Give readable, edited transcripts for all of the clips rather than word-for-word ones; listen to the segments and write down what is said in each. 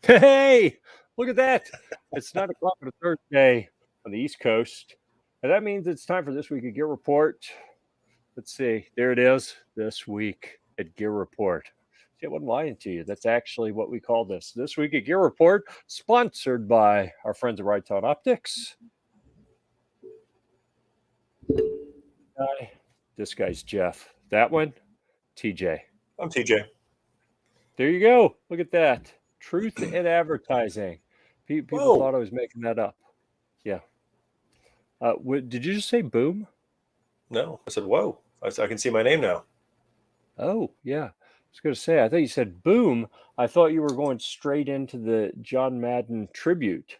Hey, look at that. It's 9 o'clock on a Thursday on the East Coast. And that means it's time for This Week at Gear Report. Let's see. There it is. This Week at Gear Report. See, I wasn't lying to you. That's actually what we call this. This Week at Gear Report, sponsored by our friends at Right On Optics. This guy's Jeff. That one, TJ. I'm TJ. There you go. Look at that. Truth in advertising. People thought I was making that up. Yeah. Did you just say boom? No, I said whoa. I can see my name now. Oh, yeah. I was going to say, I thought you said boom. I thought you were going straight into the John Madden tribute,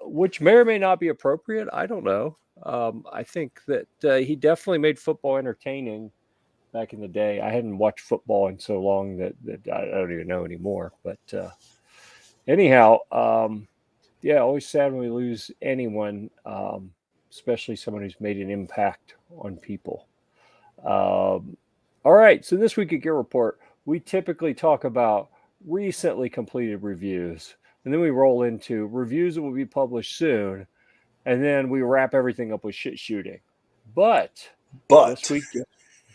which may or may not be appropriate. I don't know. I think that he definitely made football entertaining back in the day. I hadn't watched football in so long that I don't even know anymore. But anyhow, yeah, always sad when we lose anyone, especially someone who's made an impact on people. All right, so this week at Gear Report, we typically talk about recently completed reviews, and then we roll into reviews that will be published soon, and then we wrap everything up with shit shooting. But this week,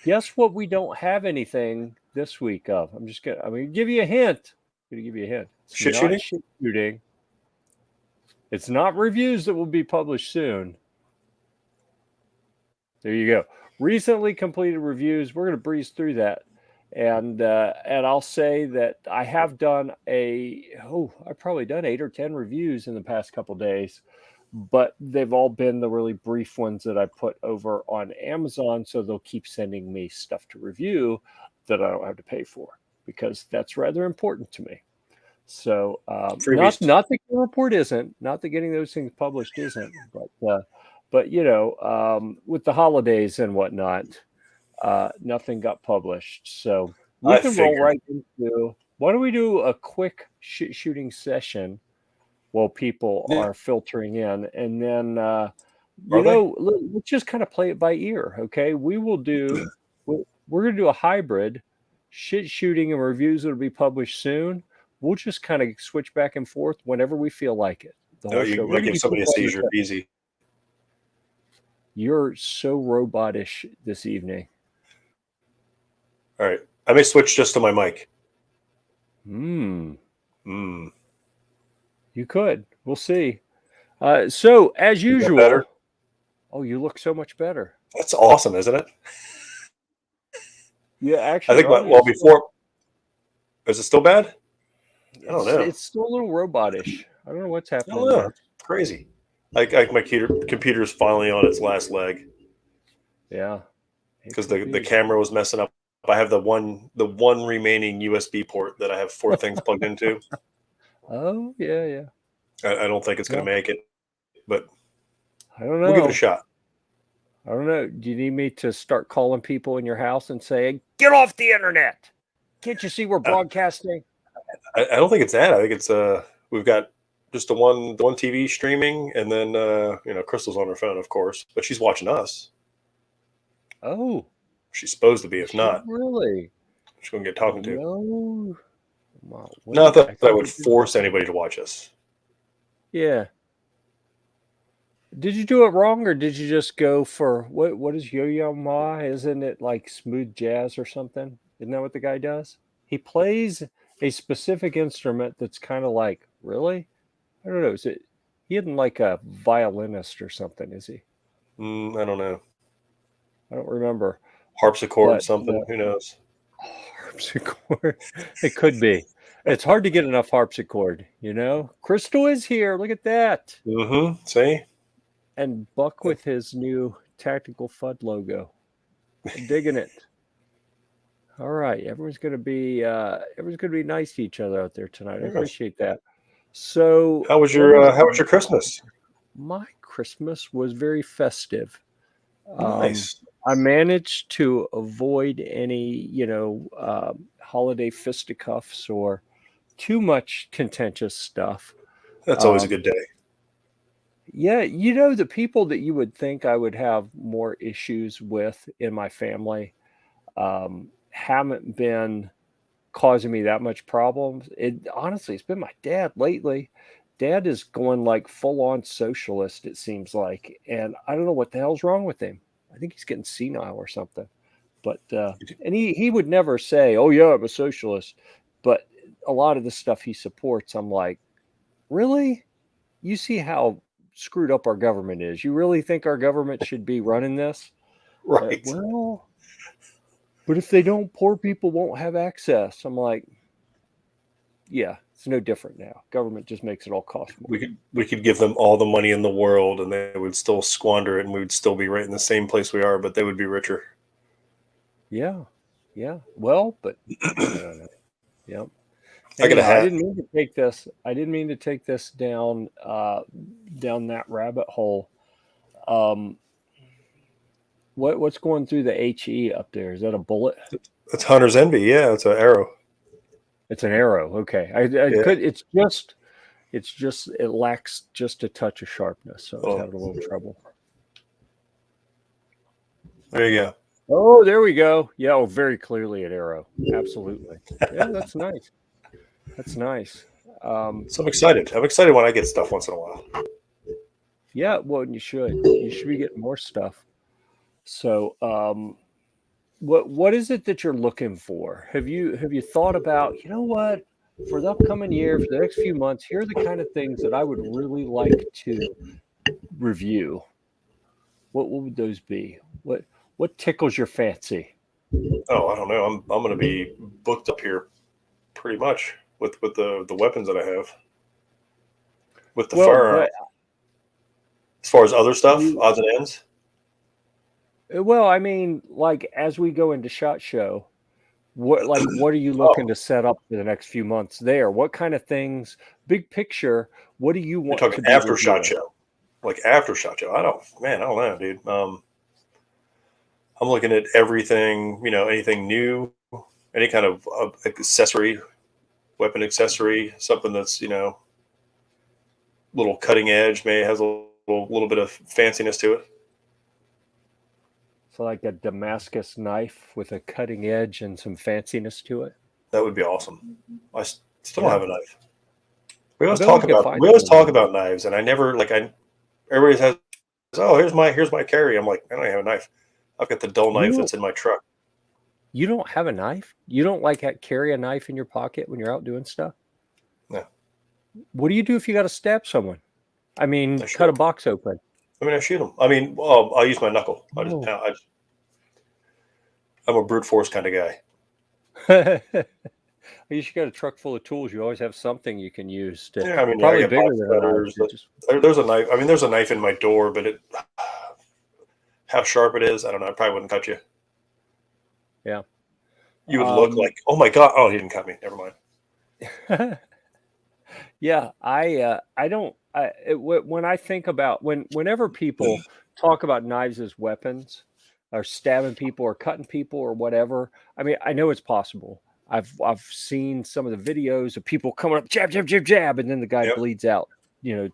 guess what? We don't have anything this week of. I'm gonna give you a hint. I'm gonna give you a hint. It's shit not shit shooting. It's not reviews that will be published soon. There you go. Recently completed reviews. We're going to breeze through that, and I'll say that I have done I've probably done 8 or 10 reviews in the past couple days, but they've all been the really brief ones that I put over on Amazon, so they'll keep sending me stuff to review that I don't have to pay for, because that's rather important to me. So not the report isn't, not that getting those things published isn't, but you know, with the holidays and whatnot, nothing got published. So we can roll right into, why don't we do a quick shooting session while people are filtering in, and then let's just kind of play it by ear. Okay, we're going to do a hybrid shit shooting and reviews that'll be published soon. We'll just kind of switch back and forth whenever we feel like it. You might give somebody a seizure easy. You're so robotish this evening. All right, I may switch just to my mic. You could. We'll see. So as usual. Better? Oh, you look so much better. That's awesome, isn't it? Yeah, actually. I think before. Is it still bad? I don't know. It's still a little robotish. I don't know what's happening. There. Crazy. Like my computer is finally on its last leg. Yeah. Because the camera was messing up. I have the one remaining USB port that I have 4 things plugged into. Oh, yeah. I don't think it's going to make it, but I don't know. We'll give it a shot. I don't know. Do you need me to start calling people in your house and say, get off the internet? Can't you see we're broadcasting? I don't think it's that. I think it's we've got just the one TV streaming, and then Crystal's on her phone, of course, but she's watching us. Oh, she's supposed to be. If not, really, she's going to get talking to. No, not that I would force anybody to watch us. Yeah. Did you do it wrong, or did you just go for what is Yo-Yo Ma? Isn't it like smooth jazz or something? Isn't that what the guy does? He plays a specific instrument that's kind of like, really? I don't know. He isn't like a violinist or something, is he? I don't know. I don't remember. Harpsichord something. Who knows? Harpsichord. It could be. It's hard to get enough harpsichord, you know? Crystal is here. Look at that. See? And Buck with his new Tactical FUD logo. I'm digging it. All right, everyone's gonna be nice to each other out there tonight. I appreciate that. So, how was your Christmas? My Christmas was very festive. Nice. I managed to avoid any, holiday fisticuffs or too much contentious stuff. That's always a good day. Yeah, the people that you would think I would have more issues with in my family haven't been causing me that much problems. Honestly, it's been my dad lately. Dad is going like full on socialist, it seems like. And I don't know what the hell's wrong with him. I think he's getting senile or something. But and he would never say, "Oh yeah, I'm a socialist." But a lot of the stuff he supports, I'm like, really? You see how screwed up our government is? You really think our government should be running this? Right. Well, but if they don't, poor people won't have access. I'm like, yeah, it's no different now. Government just makes it all cost more. We could give them all the money in the world and they would still squander it, and we would still be right in the same place we are, but they would be richer. Yeah. Yeah. Well, but I don't know. Yep. I got a Anyhow, hat. I didn't mean to take this. I didn't mean to take this down down that rabbit hole. What's going through the HE up there? Is that a bullet? It's Hunter's Envy. Yeah, it's an arrow. It's an arrow. Okay. I Yeah. could. It's just it lacks just a touch of sharpness, so I was having a little trouble. There you go. Oh, there we go. Yeah, oh, very clearly an arrow. Absolutely. Yeah, that's nice. That's nice. So I'm excited. I'm excited when I get stuff once in a while. Yeah, well, you should. You should be getting more stuff. So, what is it that you're looking for? Have you thought about, you know what, for the upcoming year, for the next few months, here are the kind of things that I would really like to review. What would those be? What tickles your fancy? Oh, I don't know. I'm going to be booked up here pretty much with the weapons that I have. With the firearm. As far as other stuff, odds and ends. Well, I mean, like as we go into SHOT Show, what are you looking to set up for the next few months there? What kind of things, big picture, what do you want You're to talking be after reviewing? SHOT Show? Like after SHOT Show? I don't know, dude. I'm looking at everything, anything new, any kind of accessory, weapon accessory, something that's, little cutting edge, maybe has a little bit of fanciness to it. So like a Damascus knife with a cutting edge and some fanciness to it. That would be awesome. I still don't have a knife. We I always bet talk we could about find we always some. talk about knives, and I never everybody has, oh, here's my carry. I'm like, I don't even have a knife. I've got the dull knife that's in my truck. You don't have a knife? You don't carry a knife in your pocket when you're out doing stuff? No. What do you do if you got to stab someone? I mean, cut a box open. I shoot them. I mean, I'll use my knuckle. I'm a brute force kind of guy. You should got a truck full of tools. You always have something you can use. Yeah, I mean, probably I bigger than cutters, there's a knife. I mean, there's a knife in my door, but how sharp it is, I don't know. It probably wouldn't cut you. Yeah. You would look like, oh my God. Oh, he didn't cut me. Never mind. Yeah, when I think about whenever people talk about knives as weapons or stabbing people or cutting people or whatever, I mean, I know it's possible. I've seen some of the videos of people coming up, jab, jab, jab, jab, and then the guy bleeds out,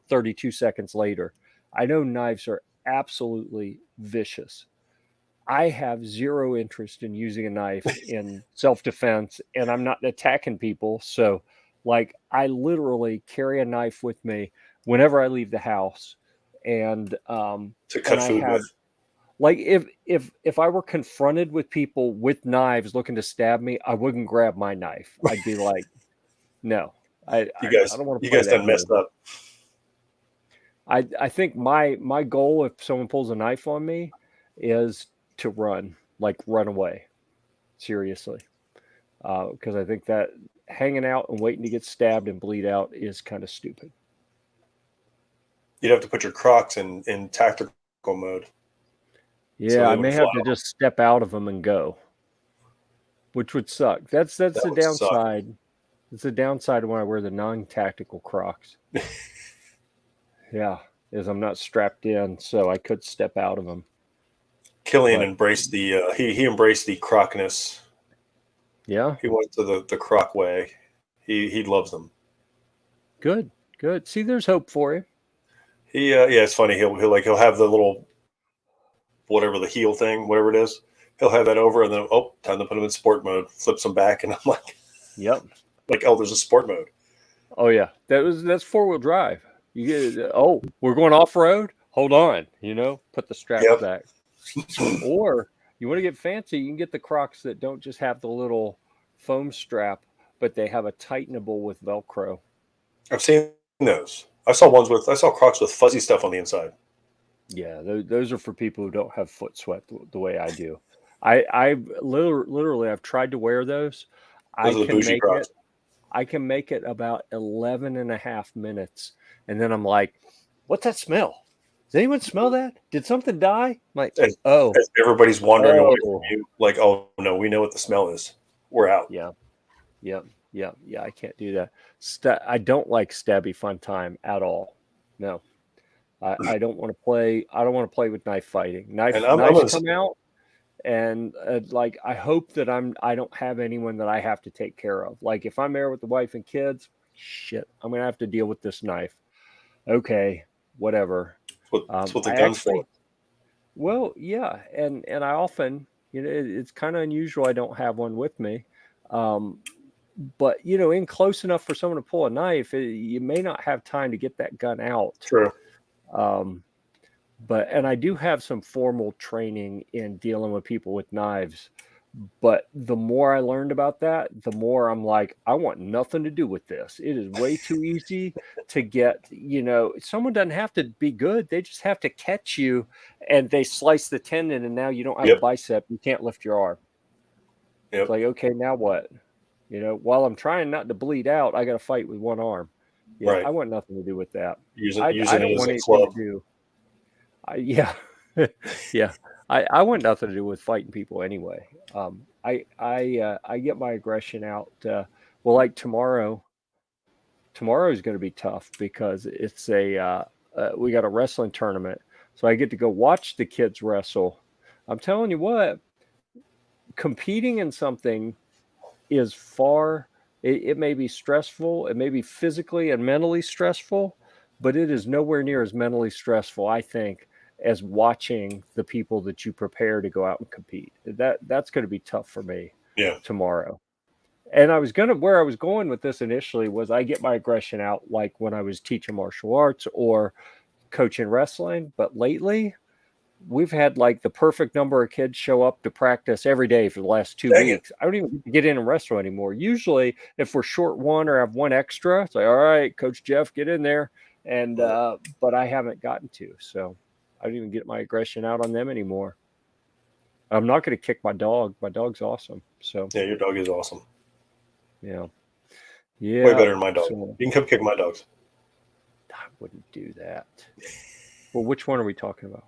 32 seconds later. I know knives are absolutely vicious. I have zero interest in using a knife in self-defense, and I'm not attacking people. So, like, I literally carry a knife with me whenever I leave the house. And to cut food with. Like, if I were confronted with people with knives looking to stab me, I wouldn't grab my knife. I'd be like, no, I don't want to. You guys done messed up. I think my goal, if someone pulls a knife on me, is to run away. Seriously, because I think that hanging out and waiting to get stabbed and bleed out is kind of stupid. You'd have to put your Crocs in tactical mode. Yeah, so I may have to just step out of them and go, which would suck. That's the downside. Suck. It's the downside when I wear the non-tactical Crocs. Yeah, is I'm not strapped in, so I could step out of them. Killian embraced the he embraced the Crocness. Yeah, he went to the Croc way. He loves them. Good. See, there's hope for you. It's funny. He'll have the little whatever the heel thing, whatever it is. He'll have that over, and then time to put him in sport mode. Flips him back, and I'm like, Yep. Like, oh, there's a sport mode. Oh yeah, that's 4-wheel drive. You get we're going off road. Hold on, put the straps back. Or you want to get fancy, you can get the Crocs that don't just have the little foam strap, but they have a tightenable with Velcro. I've seen those. I saw Crocs with fuzzy stuff on the inside. Yeah, those are for people who don't have foot sweat the way I do. I literally I've tried to wear those. Those are the bougie Crocs. I can make it about 11 and a half minutes. And then I'm like, what's that smell? Does anyone smell that? Did something die? I'm like, as everybody's wandering away from you, like, oh no, we know what the smell is. We're out. Yeah. I can't do that. I don't like stabby fun time at all. No. I don't want to play. I don't want to play with knife fighting. Knives come out, and like I hope that I don't have anyone that I have to take care of. Like if I'm there with the wife and kids, shit, I'm gonna have to deal with this knife. Okay, whatever. That's what the gun's for. Well, yeah, and I often, it's kind of unusual. I don't have one with me, but in close enough for someone to pull a knife, you may not have time to get that gun out. True. And I do have some formal training in dealing with people with knives. But the more I learned about that, the more I'm like, I want nothing to do with this. It is way too easy to get, someone doesn't have to be good. They just have to catch you and they slice the tendon and now you don't have a bicep. You can't lift your arm. It's like, okay, now what? While I'm trying not to bleed out, I got to fight with one arm. Yeah, right. I want nothing to do with that. I don't want anything to do. Yeah. I want nothing to do with fighting people anyway. I get my aggression out. Like tomorrow is going to be tough because it's we got a wrestling tournament. So I get to go watch the kids wrestle. I'm telling you what, competing in something is it may be stressful. It may be physically and mentally stressful, but it is nowhere near as mentally stressful, I think, as watching the people that you prepare to go out and compete. That's going to be tough for me tomorrow. And where I was going with this initially was I get my aggression out like when I was teaching martial arts or coaching wrestling. But lately we've had like the perfect number of kids show up to practice every day for the last 2 weeks. I don't even get in and wrestle anymore. Usually if we're short one or have one extra, it's like, all right, Coach Jeff, get in there. And, but I haven't gotten to, so I don't even get my aggression out on them anymore. I'm not going to kick my dog. My dog's awesome. So yeah, your dog is awesome. Yeah. Way better than my dog. You can come kick my dogs. I wouldn't do that. Well, which one are we talking about?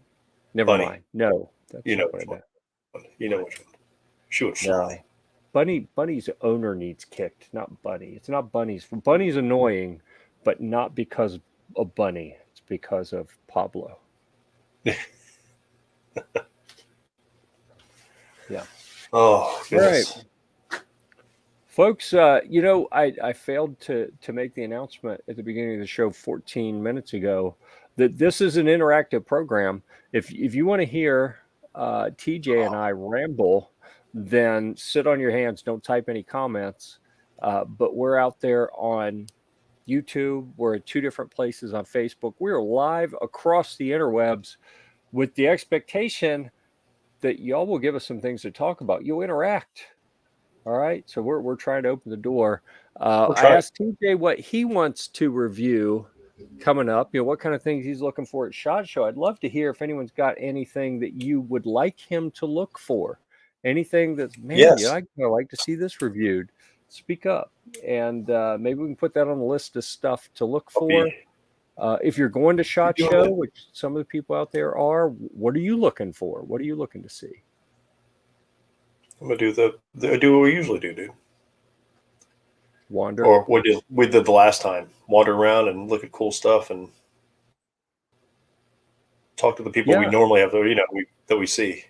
Never mind. No. You know which one. You know which one. She would fly. No. Bunny's owner needs kicked, not Bunny. It's not Bunny's. Bunny's annoying, but not because of Bunny. It's because of Pablo. Yeah. Oh, goodness. All right. Folks, I failed to make the announcement at the beginning of the show 14 minutes ago that this is an interactive program. If you want to hear TJ and I ramble, then sit on your hands. Don't type any comments. But we're out there on YouTube. We're at 2 different places on Facebook. We're live across the interwebs with the expectation that y'all will give us some things to talk about. You'll interact. All right. So we're trying to open the door. I asked TJ what he wants to review coming up, what kind of things he's looking for at SHOT Show. I'd love to hear if anyone's got anything that you would like him to look for. Anything that's, I'd like to see this reviewed. Speak up. And maybe we can put that on the list of stuff to look for. If you're going to SHOT Show, which some of the people out there are, what are you looking for? What are you looking to see? I'm gonna do what we usually do, dude. Wander. Or we did the last time. Wander around and look at cool stuff and talk to the people we normally have, that we see.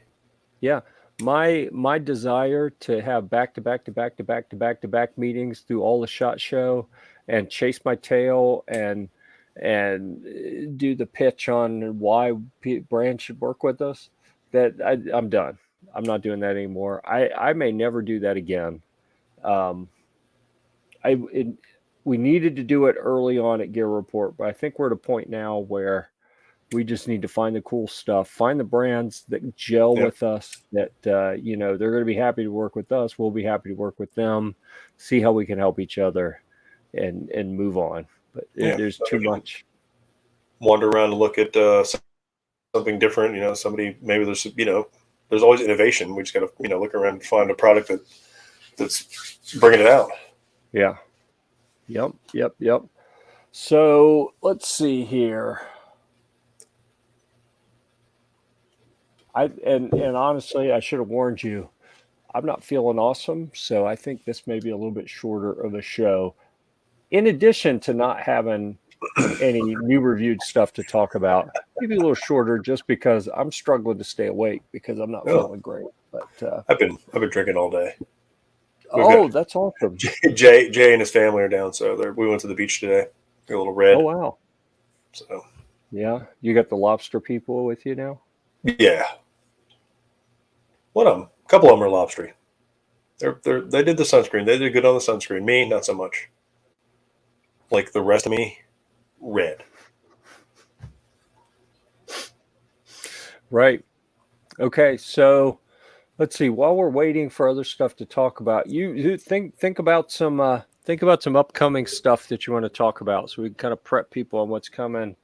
Yeah. My desire to have back-to-back meetings through all the SHOT Show and chase my tail and do the pitch on why brands should work with us, that I'm done. I'm not doing that anymore. I may never do that again. we needed to do it early on at Gear Report, but I think we're at a point now where we just need to find the cool stuff, find the brands that gel with us, that, they're going to be happy to work with us. We'll be happy to work with them, see how we can help each other and move on. But there's too much. Wander around and look at something different. Somebody, maybe there's, there's always innovation. We just got to, look around and find a product that's bringing it out. Yeah. Yep. So let's see here. And honestly, I should have warned you. I'm not feeling awesome, so I think this may be a little bit shorter of a show. In addition to not having any new reviewed stuff to talk about, maybe a little shorter, just because I'm struggling to stay awake because I'm not feeling great. But I've been drinking all day. That's awesome. Jay and his family are down, so we went to the beach today. They're a little red. Oh wow! So yeah, you got the lobster people with you now. Yeah. A couple of them are lobstery. They did the sunscreen. They did good on the sunscreen. Me, not so much. Like the rest of me, red. Right. Okay. So let's see. While we're waiting for other stuff to talk about, you think about some upcoming stuff that you want to talk about, so we can kind of prep people on what's coming.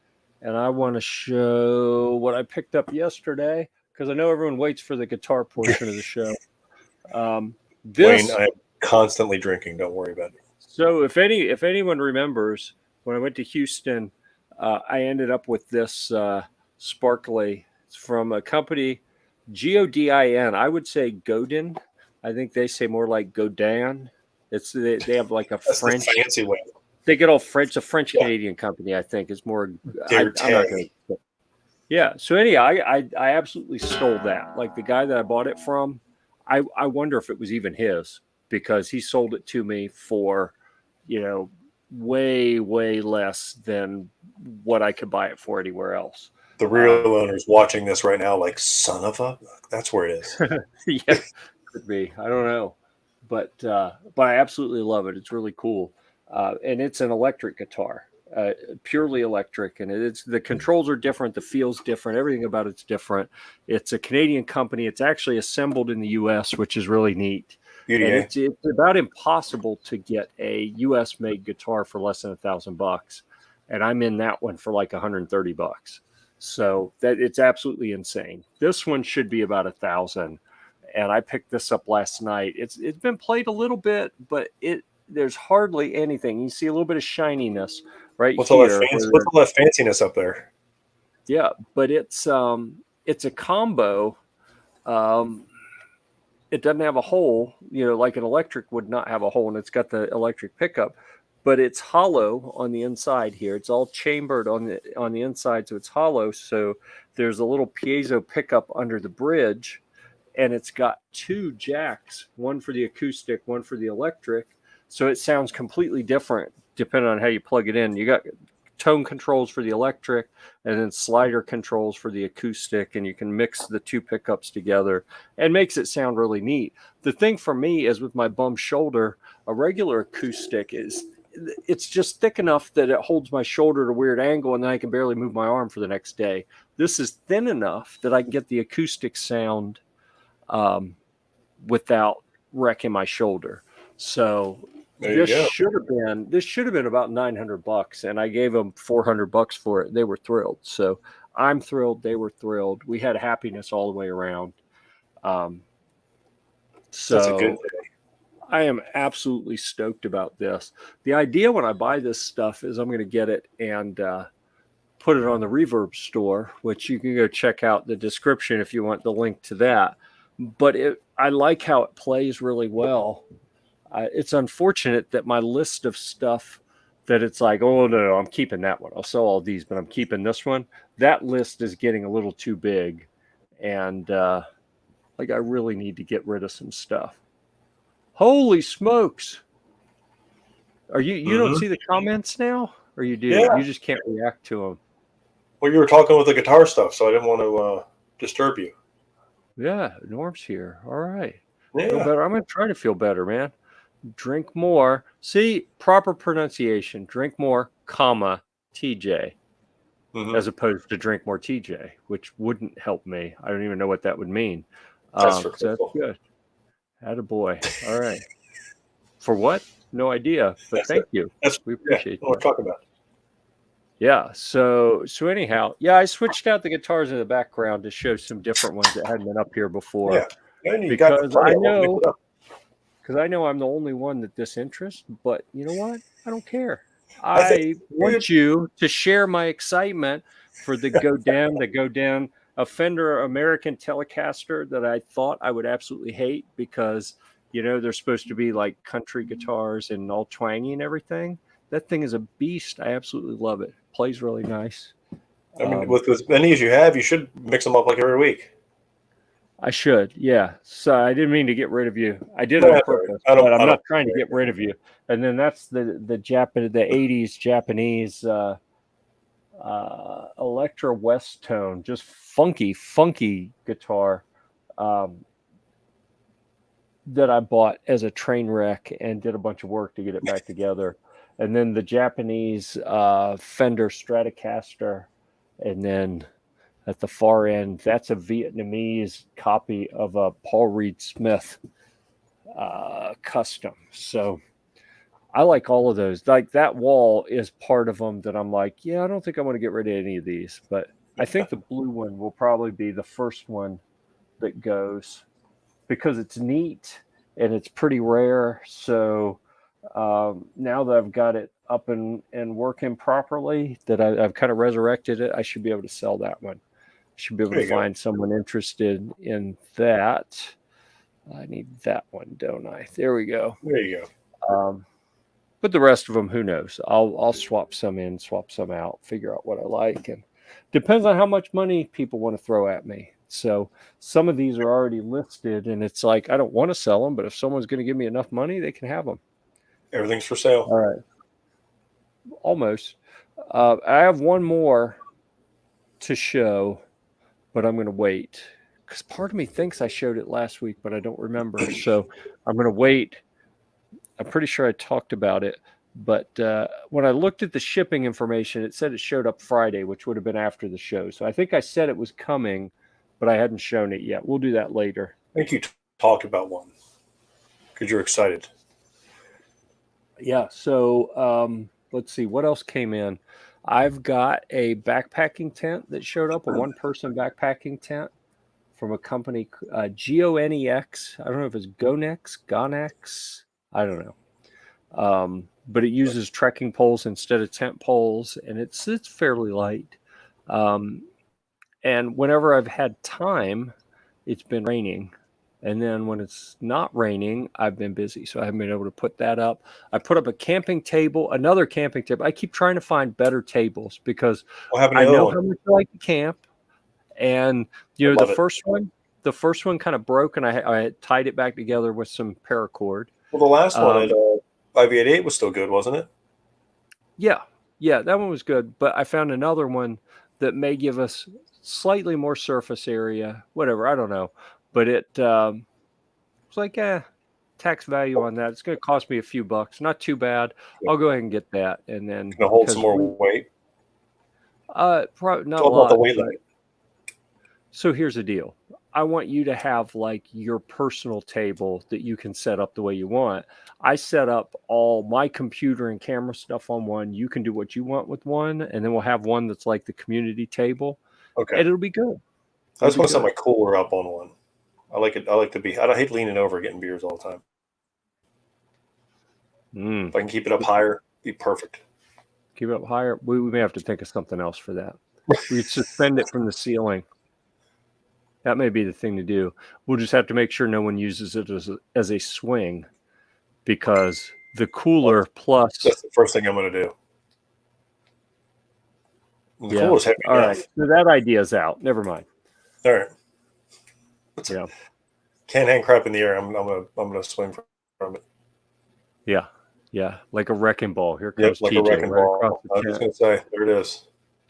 And I want to show what I picked up yesterday, because I know everyone waits for the guitar portion of the show. Wayne, I'm constantly drinking. Don't worry about it. So if anyone remembers, when I went to Houston, I ended up with this sparkly. It's from a company, Godin. I would say Godin. I think they say more like Godin. They have like a French fancy way. They get all French. A French Canadian company, I think, is more. Yeah. So anyhow, I absolutely stole that. Like the guy that I bought it from, I wonder if it was even his, because he sold it to me for, way less than what I could buy it for anywhere else. The real owner's watching this right now, like, son of a. That's where it is. Yeah, could be. I don't know, but I absolutely love it. It's really cool. And it's an electric guitar, purely electric, and the controls are different, the feel's different, everything about it's different. It's a Canadian company. It's actually assembled in the U.S., which is really neat. And it's about impossible to get a U.S. made guitar for less than $1,000, and I'm in that one for like $130. So that it's absolutely insane. This one should be about $1,000, and I picked this up last night. It's been played a little bit, but there's hardly anything. You see a little bit of shininess right here. What's all that fanciness up there? Yeah, but it's a combo. It doesn't have a hole, like an electric would not have a hole, and it's got the electric pickup, but it's hollow on the inside here. It's all chambered on the inside, so it's hollow. So there's a little piezo pickup under the bridge, and it's got two jacks, one for the acoustic, one for the electric. So it sounds completely different depending on how you plug it in. You got tone controls for the electric and then slider controls for the acoustic, and you can mix the two pickups together and makes it sound really neat. The thing for me is, with my bum shoulder, a regular acoustic it's just thick enough that it holds my shoulder at a weird angle, and then I can barely move my arm for the next day. This is thin enough that I can get the acoustic sound without wrecking my shoulder. So this should have been about $900, and I gave them $400 for it. They were thrilled. So I'm thrilled. They were thrilled. We had happiness all the way around. So that's a good thing. I am absolutely stoked about this. The idea when I buy this stuff is I'm going to get it and put it on the Reverb store, which you can go check out the description if you want the link to that. But I like how it plays really well. It's unfortunate that my list of stuff that it's like, oh, no, I'm keeping that one. I'll sell all these, but I'm keeping this one. That list is getting a little too big. And I really need to get rid of some stuff. Holy smokes. You don't see the comments now? Or you do? Yeah. You just can't react to them. Well, you were talking with the guitar stuff, so I didn't want to disturb you. Yeah, Norm's here. All right. Yeah. Feel better. I'm going to try to feel better, man. Drink more. See, proper pronunciation. Drink more, comma, TJ, as opposed to drink more TJ, which wouldn't help me. I don't even know what that would mean. That's for So that's good. Attaboy. All right. For what? No idea, but that's thank it. you. We appreciate what we're talking about. Yeah. So anyhow, yeah, I switched out the guitars in the background to show some different ones that hadn't been up here before. Yeah. And you got Because plenty of them. Mix it up. because I know I'm the only one that this interests, but you know what? I don't care. I want you to share my excitement for the Godin, a Fender American Telecaster that I thought I would absolutely hate because, they're supposed to be like country guitars and all twangy and everything. That thing is a beast. I absolutely love it. Plays really nice. I mean, with as many as you have, you should mix them up like every week. I should, yeah. So I didn't mean to get rid of you. I did it on purpose, but I'm not trying to get rid of you. And then that's the 80s Japanese Electra West Tone, just funky guitar that I bought as a train wreck and did a bunch of work to get it back together. And then the Japanese Fender Stratocaster, and then at the far end, that's a Vietnamese copy of a Paul Reed Smith custom. So I like all of those. Like that wall is part of them that I'm like, yeah, I don't think I want to get rid of any of these, but I think the blue one will probably be the first one that goes because it's neat and it's pretty rare. So now that I've got it up and working properly, that I've kind of resurrected it, I should be able to sell that one. Should be able to find someone interested in that. I need that one, don't I? There we go. There you go. But the rest of them, who knows? I'll swap some in, swap some out, figure out what I like, and depends on how much money people want to throw at me. So some of these are already listed, and it's like I don't want to sell them, but if someone's going to give me enough money, they can have them. Everything's for sale. All right, almost. I have one more to show, but I'm going to wait because part of me thinks I showed it last week, but I don't remember. So I'm going to wait. I'm pretty sure I talked about it, but when I looked at the shipping information, it said it showed up Friday, which would have been after the show. So I think I said it was coming, but I hadn't shown it yet. We'll do that later. I think you talked about one because you're excited. Yeah. So let's see what else came in. I've got a backpacking tent that showed up, a one-person backpacking tent from a company, GONEX. I don't know if it's Gonex. I don't know. But it uses trekking poles instead of tent poles, and it's fairly light. And whenever I've had time, it's been raining. And then when it's not raining, I've been busy. So I haven't been able to put that up. I put up a camping table, another camping table. I keep trying to find better tables because I know how much I like to camp. And, the first one kind of broke, and I tied it back together with some paracord. Well, the last one at 588 was still good, wasn't it? Yeah, that one was good. But I found another one that may give us slightly more surface area, whatever, I don't know. But it was like, tax value on that. It's going to cost me a few bucks. Not too bad. I'll go ahead and get that. And then going to hold some more weight. Probably not a lot. The weight limit. So here's the deal. I want you to have like your personal table that you can set up the way you want. I set up all my computer and camera stuff on one. You can do what you want with one, and then we'll have one that's like the community table. Okay. And it'll be good. I just want to set my cooler up on one. I like it. I like to be. I don't hate leaning over getting beers all the time. If I can keep it up higher, be perfect. Keep it up higher. We may have to think of something else for that. We suspend it from the ceiling. That may be the thing to do. We'll just have to make sure no one uses it as a swing, because the cooler plus. That's the first thing I'm going to do. The cooler's heavy enough. All right. So that idea's out. Never mind. All right. Yeah. Can't hang crap in the air. I'm gonna swing from it. Yeah. Yeah. Like a wrecking ball. Here comes like TJ a wrecking ball. I was just gonna say, there it is.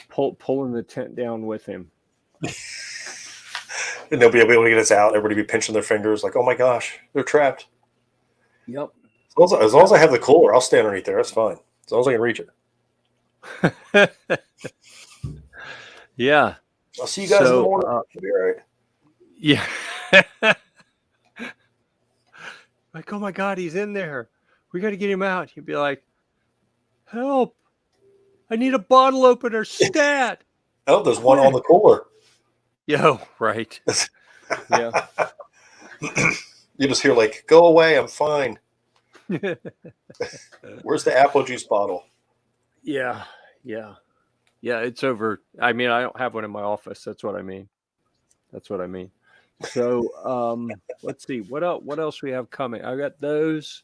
Pulling the tent down with him. And they'll be able to get us out. Everybody be pinching their fingers like, oh my gosh, they're trapped. Yep. As long as I have the cooler, I'll stand underneath there. That's fine. As long as I can reach it. Yeah. I'll see you guys in the morning. It'll be all right. Yeah. Like, oh my God, he's in there. We got to get him out. He'd be like, help. I need a bottle opener stat. Oh, there's one on the cooler. Yo, right. Yeah. You just hear like, go away, I'm fine. Where's the apple juice bottle? Yeah. It's over. I mean, I don't have one in my office. That's what I mean. So let's see what else we have coming. I got those.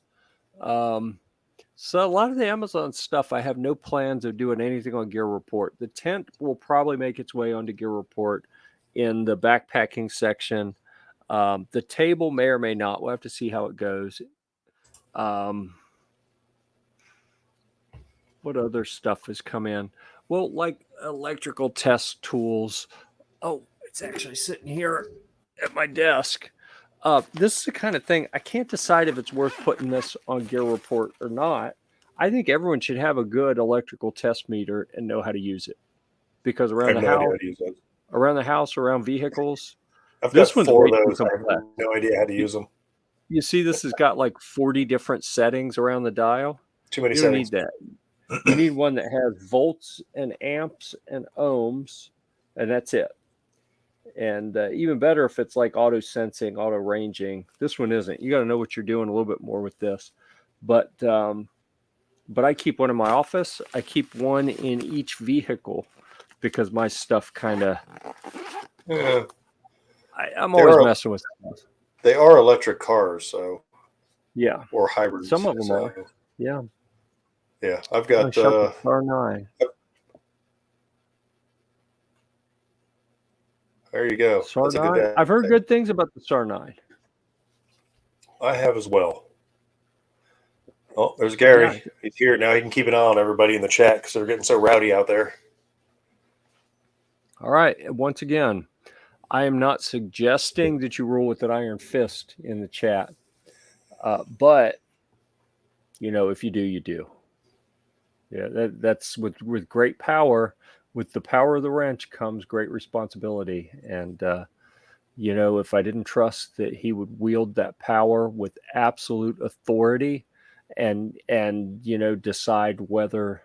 So a lot of the Amazon stuff, I have no plans of doing anything on Gear Report. The tent will probably make its way onto Gear Report in the backpacking section. The table may or may not. We'll have to see how it goes. What other stuff has come in? Well, like electrical test tools. Oh, it's actually sitting here at my desk. This is the kind of thing I can't decide if it's worth putting this on Gear Report or not. I think everyone should have a good electrical test meter and know how to use it, because around the house, around vehicles, I've got 4 of those. I have no idea how to use them. You see, this has got like 40 different settings around the dial. Too many settings. You don't need that. You need one that has volts and amps and ohms, and that's it. And even better if it's like auto sensing, auto ranging. This one isn't. You got to know what you're doing a little bit more with this. But I keep one in my office. I keep one in each vehicle because my stuff kind of. I'm always messing with stuff. They are electric cars, so. Yeah. Or hybrids. Some of them are. Yeah. Yeah, I've got R9. There you go. SAR9. I've heard good things about the SAR9. I have as well. Oh, there's Gary. Yeah. He's here now. He can keep an eye on everybody in the chat because they're getting so rowdy out there. All right. Once again, I am not suggesting that you rule with an iron fist in the chat, but if you do, you do. Yeah, that's with great power. With the power of the wrench comes great responsibility. And, if I didn't trust that he would wield that power with absolute authority and decide whether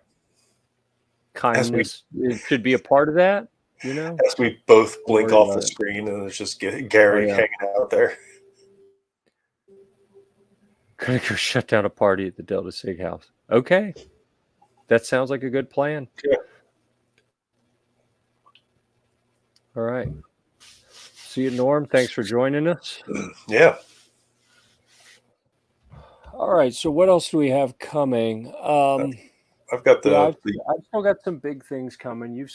kindness should be a part of that, As we both blink off the screen and it's just Gary hanging out there. Gonna go shut down a party at the Delta Sig house. Okay. That sounds like a good plan. Yeah. All right. See you, Norm. Thanks for joining us. Yeah. All right. So what else do we have coming? I've got I've still got some big things coming. You've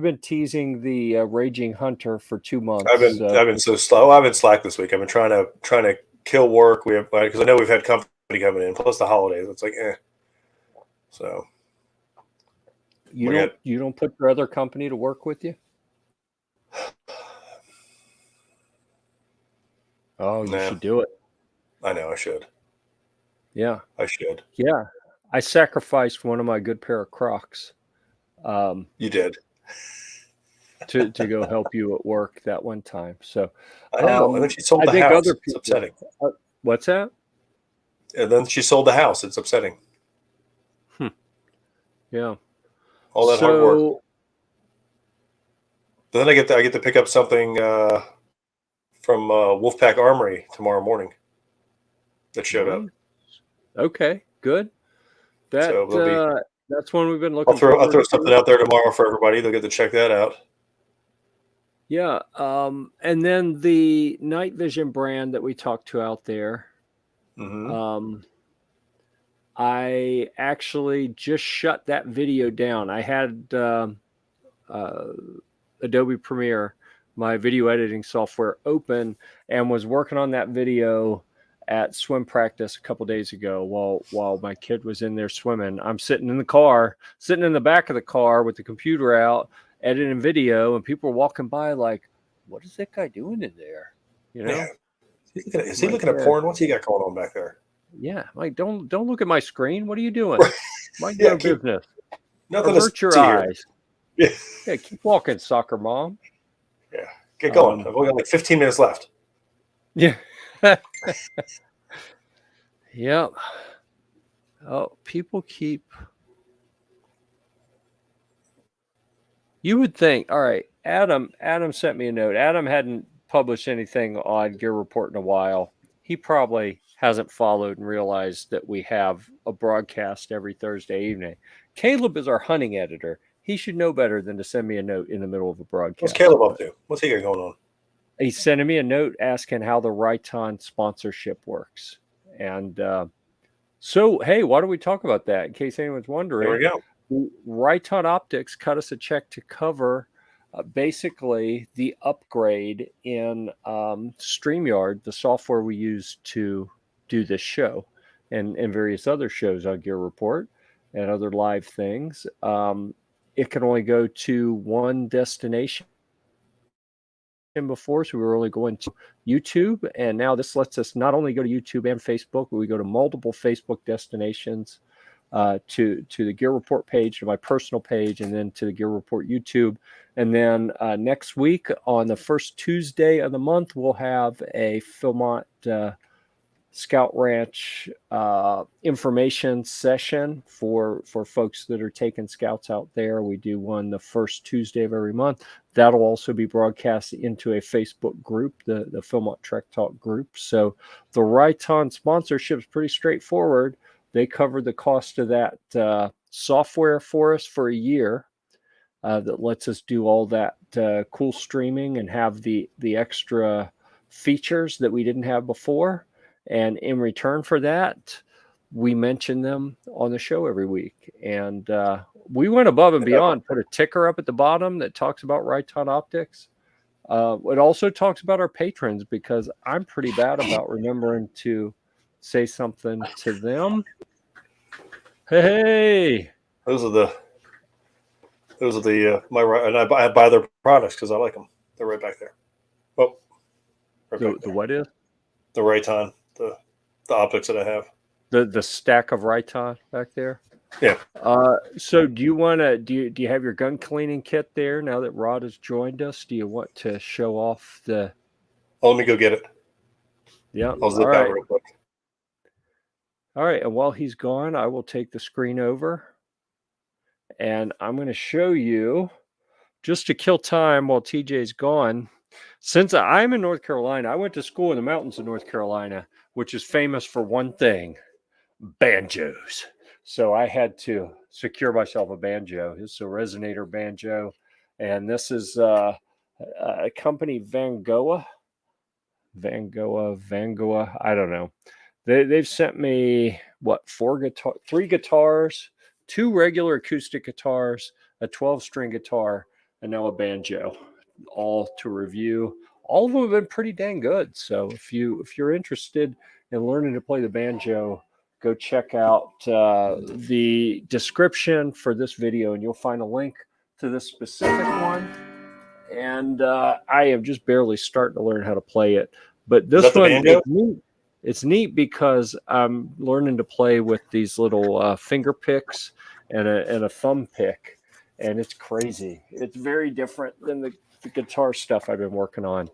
been teasing the Raging Hunter for 2 months. I've been so slow. I've been slack this week. I've been trying to kill work. Because I know we've had company coming in, plus the holidays. It's like, So you don't put your other company to work with you? Oh, you should do it. I know I should. Yeah. I should. Yeah. I sacrificed one of my good pair of Crocs. You did. to go help you at work that one time. So I know. And then she sold the house. It's upsetting. What's that? And then she sold the house. It's upsetting. Yeah. All that hard work. Then I get to pick up something from Wolfpack Armory tomorrow morning that showed up. Okay, good. That's one we've been looking. I'll throw something out there tomorrow for everybody. They'll get to check that out. Yeah. And then the Night Vision brand that we talked to out there. Mm-hmm. I actually just shut that video down. I had Adobe Premiere, my video editing software, open and was working on that video at swim practice a couple days ago while my kid was in there swimming. I'm sitting in the back of the car with the computer out, editing video, and people are walking by like, what is that guy doing in there? Yeah. Is he looking at porn? What's he got going on back there? Yeah, like don't look at my screen. What are you doing? Mind Yeah, your own business. nothing to Avert your see here. eyes. Yeah, Yeah, keep walking, soccer mom. yeah. Get going. I've only got like 15 minutes left. Yeah. Yep. Oh, people keep. You would think, all right, Adam sent me a note. Adam hadn't published anything on Gear Report in a while. He probably hasn't followed and realized that we have a broadcast every Thursday evening. Caleb is our hunting editor. He should know better than to send me a note in the middle of a broadcast. What's Caleb up to? What's he got going on? He's sending me a note asking how the Riton sponsorship works. And so, hey, why don't we talk about that in case anyone's wondering? There we go. Riton Optics cut us a check to cover basically the upgrade in StreamYard, the software we use to do this show and various other shows on Gear Report and other live things. It can only go to one destination before, so we were only going to YouTube, and now this lets us not only go to YouTube and Facebook, but we go to multiple Facebook destinations, to the Gear Report page, to my personal page, and then to the Gear Report YouTube. And then next week on the first Tuesday of the month, we'll have a Philmont Scout Ranch information session for folks that are taking scouts out there. We do one the first Tuesday of every month. That'll also be broadcast into a Facebook group, the Philmont Trek Talk group. So the Riton sponsorship is pretty straightforward. They cover the cost of that software for us for a year. That lets us do all that cool streaming and have the extra features that we didn't have before. And in return for that, we mention them on the show every week. And we went above and beyond, put a ticker up at the bottom that talks about Riton Optics. It also talks about our patrons, because I'm pretty bad about remembering to say something to them. Hey, Those are the and I buy their products because I like them. They're right back there. Oh, right back there. The what is? The Riton, the optics that I have. The stack of Riton back there. Yeah. So do you want to do you have your gun cleaning kit there now that Rod has joined us? Do you want to show off the? Oh, let me go get it. Yeah. I'll zip out real quick. All right, and while he's gone, I will take the screen over, and I'm going to show you, just to kill time while TJ's gone. Since I'm in North Carolina, I went to school in the mountains of North Carolina, which is famous for one thing: banjos. So I had to secure myself a banjo. It's a resonator banjo, and this is a company, Vangoa. I don't know. They've sent me three guitars, two regular acoustic guitars, a 12-string guitar, and now a banjo, all to review. All of them have been pretty dang good. So if you're interested in learning to play the banjo, go check out the description for this video, and you'll find a link to this specific one. And I am just barely starting to learn how to play it. But this one, it's neat because I'm learning to play with these little finger picks and a thumb pick, and it's crazy. It's very different than the guitar stuff I've been working on.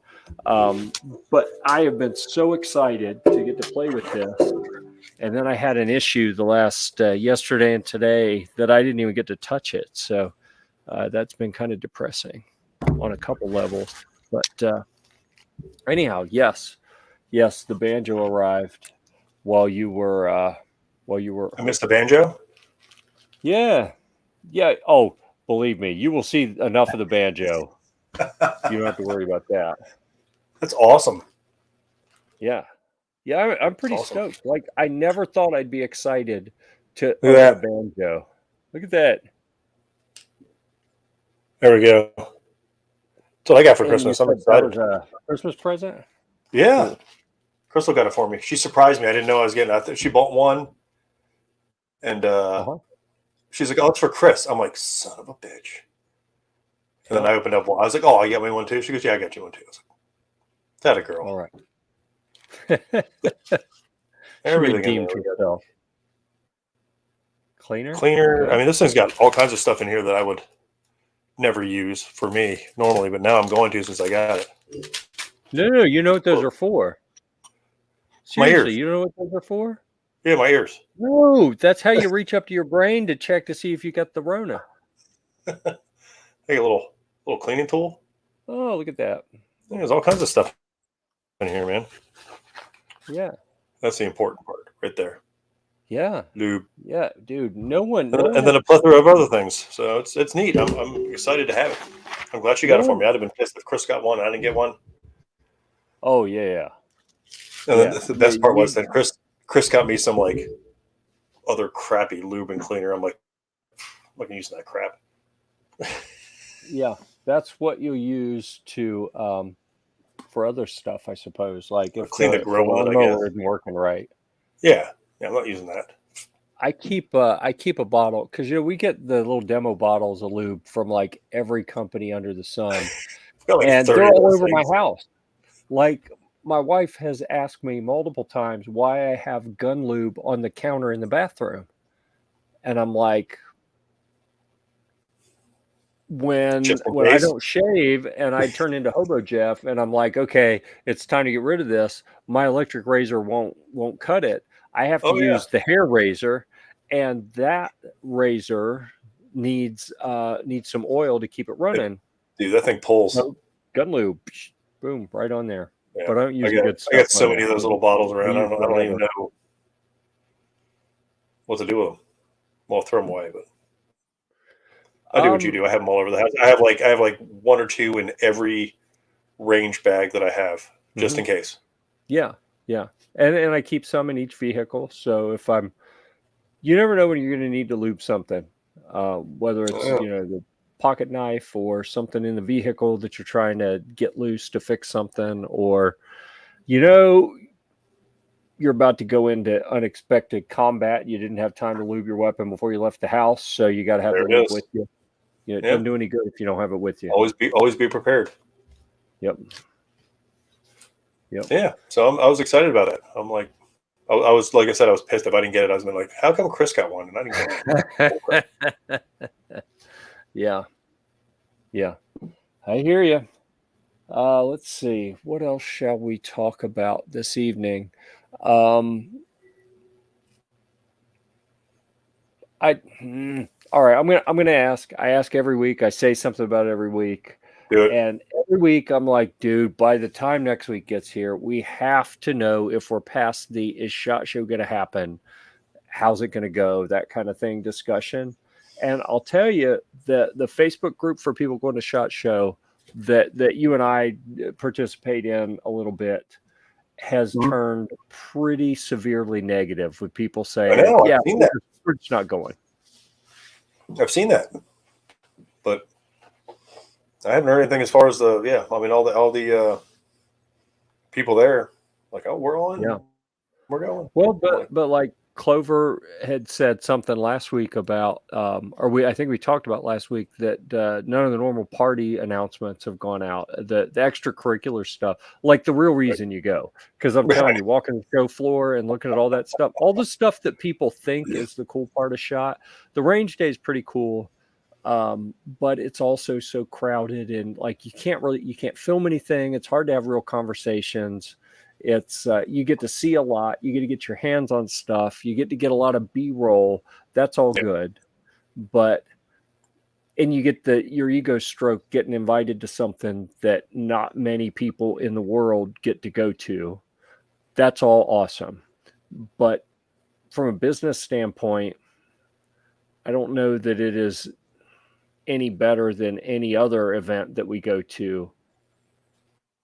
But I have been so excited to get to play with this. And then I had an issue the last yesterday and today that I didn't even get to touch it. So that's been kind of depressing on a couple levels. But anyhow, yes, the banjo arrived while you were. I missed the banjo? Yeah. Oh, believe me, you will see enough of the banjo. You don't have to worry about that. That's awesome. Yeah, I'm pretty stoked. Like, I never thought I'd be excited to own a banjo. Look at that. There we go. That's what I got for Christmas. I'm excited. That was a Christmas present? Yeah. Cool. Crystal got it for me. She surprised me. I didn't know I was getting it. She bought one. And she's like, oh, it's for Chris. I'm like, son of a bitch. And then I opened up one. I was like, oh, I got me one too. She goes, yeah, I got you one too. I was like, that a girl. All right. Everything in redeemed there. yourself. Cleaner. Cleaner. I mean, this thing's got all kinds of stuff in here that I would never use for me normally, but now I'm going to since I got it. No, you know what those are for. My Seriously, ears. you know what those are for? Yeah, my ears. No, that's how you reach up to your brain to check to see if you got the Rona. Hey, a little cleaning tool. Oh, look at that. There's all kinds of stuff in here, man. Yeah. That's the important part right there. Yeah. Lube. Yeah, dude. No one. And then a plethora of other things. So it's neat. I'm excited to have it. I'm glad you got it for me. I'd have been pissed if Chris got one and I didn't get one. Oh yeah. And then the best part was that Chris got me some like other crappy lube and cleaner. I'm like, I'm not using that crap. Yeah, that's what you'll use to for other stuff, I suppose. Like if clean the grill with it, I guess. Isn't working right. Yeah, I'm not using that. I keep a bottle because we get the little demo bottles of lube from like every company under the sun, Like and they're all over my house. Like my wife has asked me multiple times why I have gun lube on the counter in the bathroom, and I'm like, when I don't shave and I turn into Hobo Jeff, and I'm like, okay, it's time to get rid of this. My electric razor won't cut it. I have to use the hair razor, and that razor needs some oil to keep it running. Dude, that thing pulls. So, gun lube, boom, right on there. Yeah. But I don't use good stuff. I got so many of those little bottles around. I don't even know what to do with them. Well, I'll throw them away, but I do what you do. I have them all over the house. I have like one or two in every range bag that I have, just in case. Yeah. And I keep some in each vehicle. So if you never know when you're going to need to lube something, whether it's the pocket knife or something in the vehicle that you're trying to get loose to fix something, or you're about to go into unexpected combat. You didn't have time to lube your weapon before you left the house, so you got to have the lube with you. It doesn't do any good if you don't have it with you. Always be prepared. Yep. Yeah. So I was excited about it. I'm like, I was like I said, I was pissed if I didn't get it. I was like, how come Chris got one and I didn't get it? Yeah. I hear you. Let's see. What else shall we talk about this evening? All right. I'm gonna ask. I ask every week. I say something about it every week. Do it. And every week I'm like, dude, by the time next week gets here, we have to know if we're past the is SHOT Show going to happen? How's it going to go? That kind of thing discussion. And I'll tell you that the Facebook group for people going to SHOT Show that you and I participate in a little bit has turned pretty severely negative with people saying, yeah, we're just not going. I've seen that. But I haven't heard anything as far as all the people there, like, oh, we're on. Yeah. We're going. Well, but like Clover had said something last week about, I think we talked about last week that none of the normal party announcements have gone out. The extracurricular stuff, like the real reason you go, because I'm telling you, walking the show floor and looking at all that stuff, all the stuff that people think is the cool part of SHOT. The range day is pretty cool. But it's also so crowded and like you can't film anything. It's hard to have real conversations. It's you get to see a lot. You get to get your hands on stuff. You get to get a lot of B-roll. That's all good. And you get your ego stroke getting invited to something that not many people in the world get to go to. That's all awesome. But from a business standpoint, I don't know that it is any better than any other event that we go to.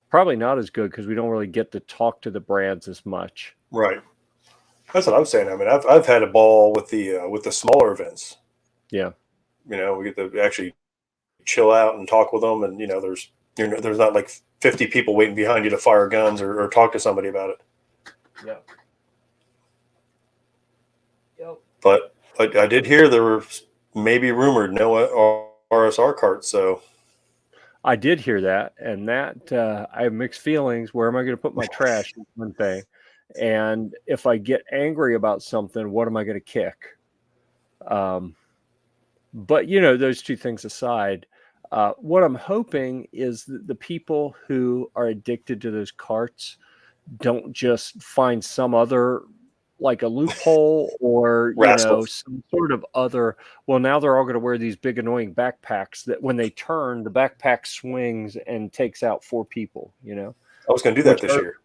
Probably not as good because we don't really get to talk to the brands as much. Right. That's what I'm saying. I mean, I've had a ball with the smaller events. Yeah. We get to actually chill out and talk with them, and there's not like 50 people waiting behind you to fire guns or talk to somebody about it. Yeah. Yep. But I did hear there were maybe rumored no RSR carts, so I did hear that, and that I have mixed feelings. Where am I going to put my trash? Is one thing, And if I get angry about something, what am I going to kick? But, those two things aside, what I'm hoping is that the people who are addicted to those carts don't just find some other, like a loophole or, Rascals. some sort of other, well, now they're all going to wear these big annoying backpacks that when they turn, the backpack swings and takes out 4 people, I was going to do that this year.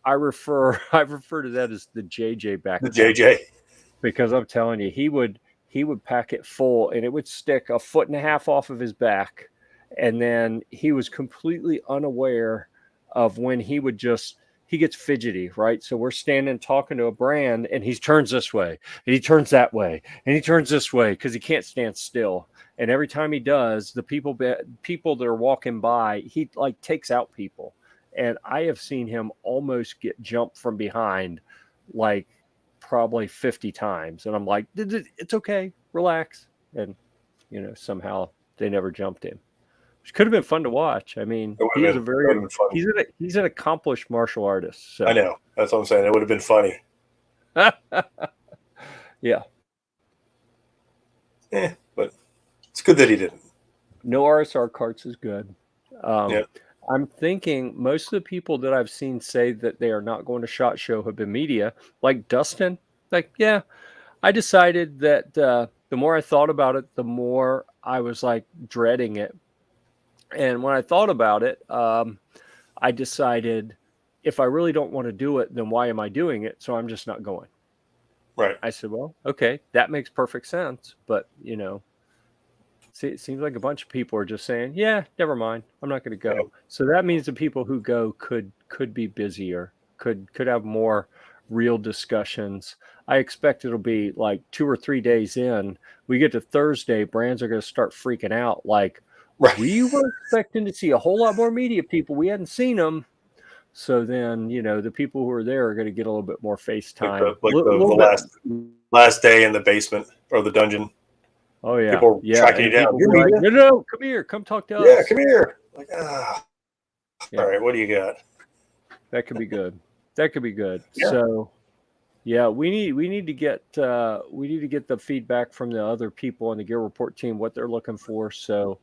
I refer to that as the JJ backpack. The JJ. Because I'm telling you, he would pack it full and it would stick 1.5 feet off of his back. And then he was completely unaware of when he gets fidgety, right? So we're standing talking to a brand and he turns this way and he turns that way and he turns this way because he can't stand still. And every time he does, the people that are walking by, he like takes out people. And I have seen him almost get jumped from behind, like probably 50 times. And I'm like, it's okay, relax. And, somehow they never jumped him, which could have been fun to watch. I mean, he's an accomplished martial artist. So. I know. That's what I'm saying. It would have been funny. Yeah. But it's good that he didn't. No RSR carts is good. Yeah. I'm thinking most of the people that I've seen say that they are not going to SHOT Show have been media, like Dustin. Like, yeah, I decided that the more I thought about it, the more I was like dreading it. And when I thought about it, I decided if I really don't want to do it, then why am I doing it? So I'm just not going. Right. I said, well, okay, that makes perfect sense. But, see, it seems like a bunch of people are just saying, yeah, never mind, I'm not going to go. Yeah. So that means the people who go could be busier, could have more real discussions. I expect it'll be like 2 or 3 days in. We get to Thursday, brands are going to start freaking out. Like, right. We were expecting to see a whole lot more media people. We hadn't seen them. So then, the people who are there are going to get a little bit more face time. Like the last day in the basement or the dungeon. Oh, yeah. People tracking you down. Like, no, come here. Come talk to us. Yeah, come here. Like, yeah. All right, what do you got? That could be good. Yeah. So, yeah, we need to get the feedback from the other people on the Gear Report team, what they're looking for. So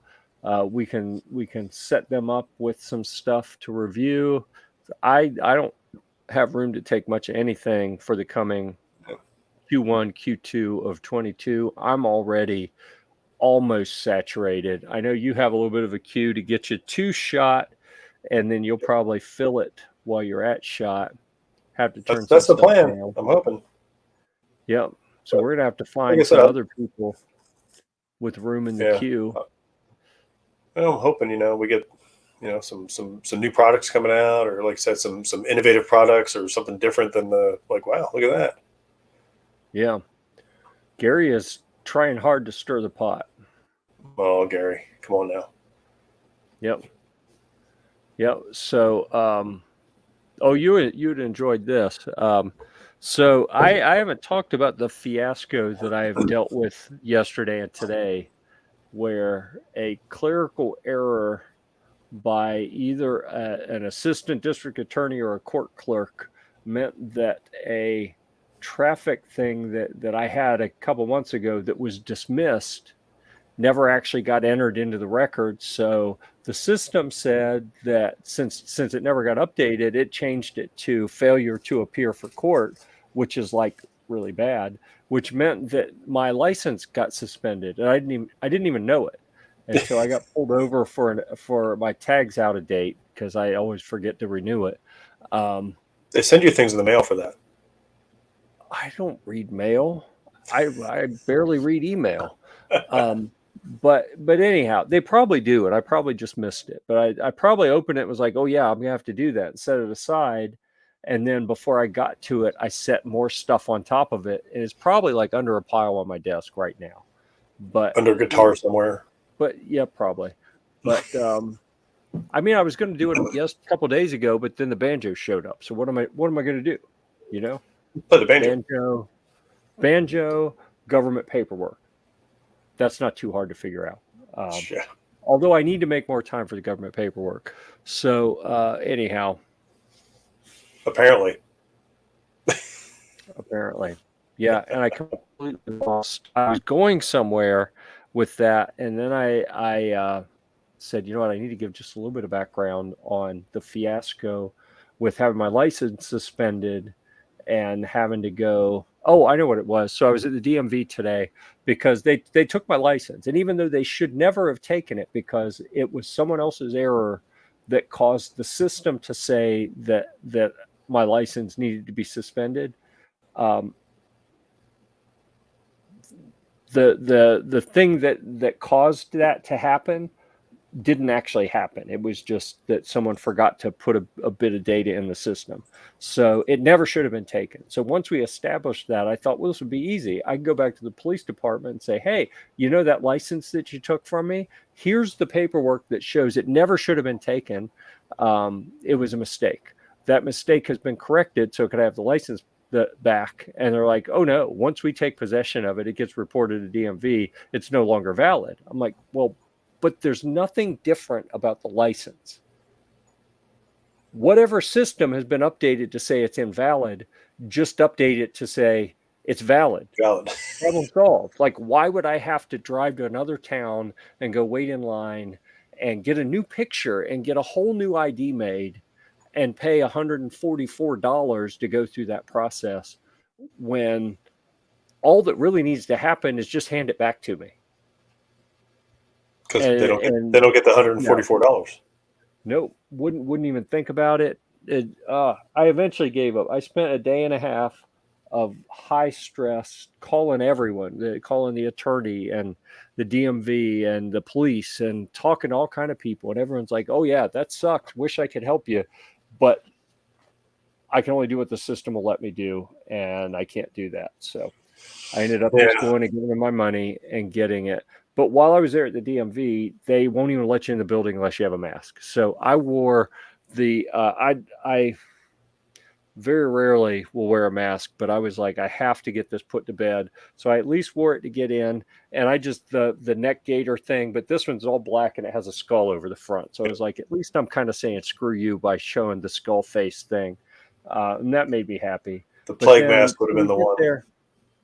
we can set them up with some stuff to review. I don't have room to take much of anything for the coming Q1, Q2 of 22. I'm already almost saturated. I know you have a little bit of a queue to get you to SHOT, and then you'll probably fill it while you're at SHOT. Have to turn. That's the plan. Down. I'm hoping. Yep. So we're gonna have to find some other people with room in the queue. Well, I'm hoping we get some new products coming out, or like I said, some innovative products or something different than wow, look at that. Yeah. Gary is trying hard to stir the pot. Oh, Gary, come on now. Yep. So, you'd enjoyed this. So I haven't talked about the fiasco that I have dealt with yesterday and today, where a clerical error by either an assistant district attorney or a court clerk meant that a traffic thing that I had a couple months ago that was dismissed never actually got entered into the record. So the system said that since it never got updated, it changed it to failure to appear for court, which is like really bad, which meant that my license got suspended, and I didn't even know it until I got pulled over for my tags out of date, because I always forget to renew it. They send you things in the mail for that. I don't read mail. I barely read email. But anyhow, they probably do it. I probably just missed it. But I probably opened it and was like, oh yeah, I'm gonna have to do that, and set it aside. And then before I got to it, I set more stuff on top of it. And it's probably like under a pile on my desk right now. But under a guitar somewhere. But yeah, probably. But I mean, I was going to do it a couple of days ago, but then the banjo showed up. So what am I going to do? Play the banjo. Banjo, government paperwork. That's not too hard to figure out. Yeah. Although I need to make more time for the government paperwork. So anyhow. Apparently. apparently. Yeah, and I completely lost. I was going somewhere with that, and then I said, you know what, I need to give just a little bit of background on the fiasco with having my license suspended and having to go. Oh, I know what it was. So I was at the DMV today because they took my license, and even though they should never have taken it because it was someone else's error that caused the system to say that my license needed to be suspended. The thing that caused that to happen didn't actually happen. It was just that someone forgot to put a bit of data in the system. So it never should have been taken. So once we established that, I thought, well, this would be easy. I can go back to the police department and say, hey, you know that license that you took from me? Here's the paperwork that shows it never should have been taken. It was a mistake. That mistake has been corrected, so could I have the license back? And they're like, oh no, once we take possession of it, it gets reported to DMV. It's no longer valid. I'm like, well, but there's nothing different about the license. Whatever system has been updated to say it's invalid, just update it to say it's valid. Valid. Problem solved. Like, why would I have to drive to another town and go wait in line and get a new picture and get a whole new ID made and pay $144 to go through that process when all that really needs to happen is just hand it back to me? Because they don't get the $144. Nope, wouldn't even think about it. I eventually gave up. I spent a day and a half of high stress calling everyone, calling the attorney and the DMV and the police and talking to all kind of people. And everyone's like, oh yeah, that sucks. Wish I could help you. But I can only do what the system will let me do. And I can't do that. So I ended up just going and giving them my money and getting it. But while I was there at the DMV, they won't even let you in the building unless you have a mask. So I wore I very rarely will wear a mask, but I was like, I have to get this put to bed. So I at least wore it to get in. And I just, the neck gaiter thing, but this one's all black and it has a skull over the front. So I was like, at least I'm kind of saying screw you by showing the skull face thing. And that made me happy. The plague mask would have been the one.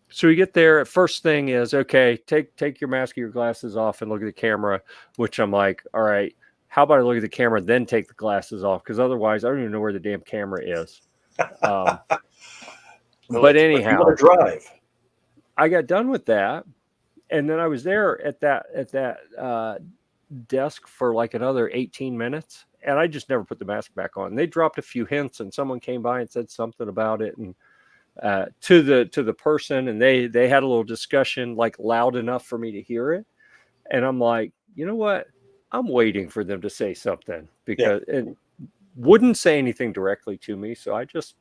So we get there. First thing is, okay, take your mask and your glasses off and look at the camera, which I'm like, all right, how about I look at the camera, then take the glasses off? Because otherwise I don't even know where the damn camera is. But anyhow, you drive. I got done with that. And then I was there at that desk for like another 18 minutes. And I just never put the mask back on. They dropped a few hints and someone came by and said something about it. And to the person, and they had a little discussion, like loud enough for me to hear it. And I'm like, you know what? I'm waiting for them to say something because it wouldn't say anything directly to me. So I just,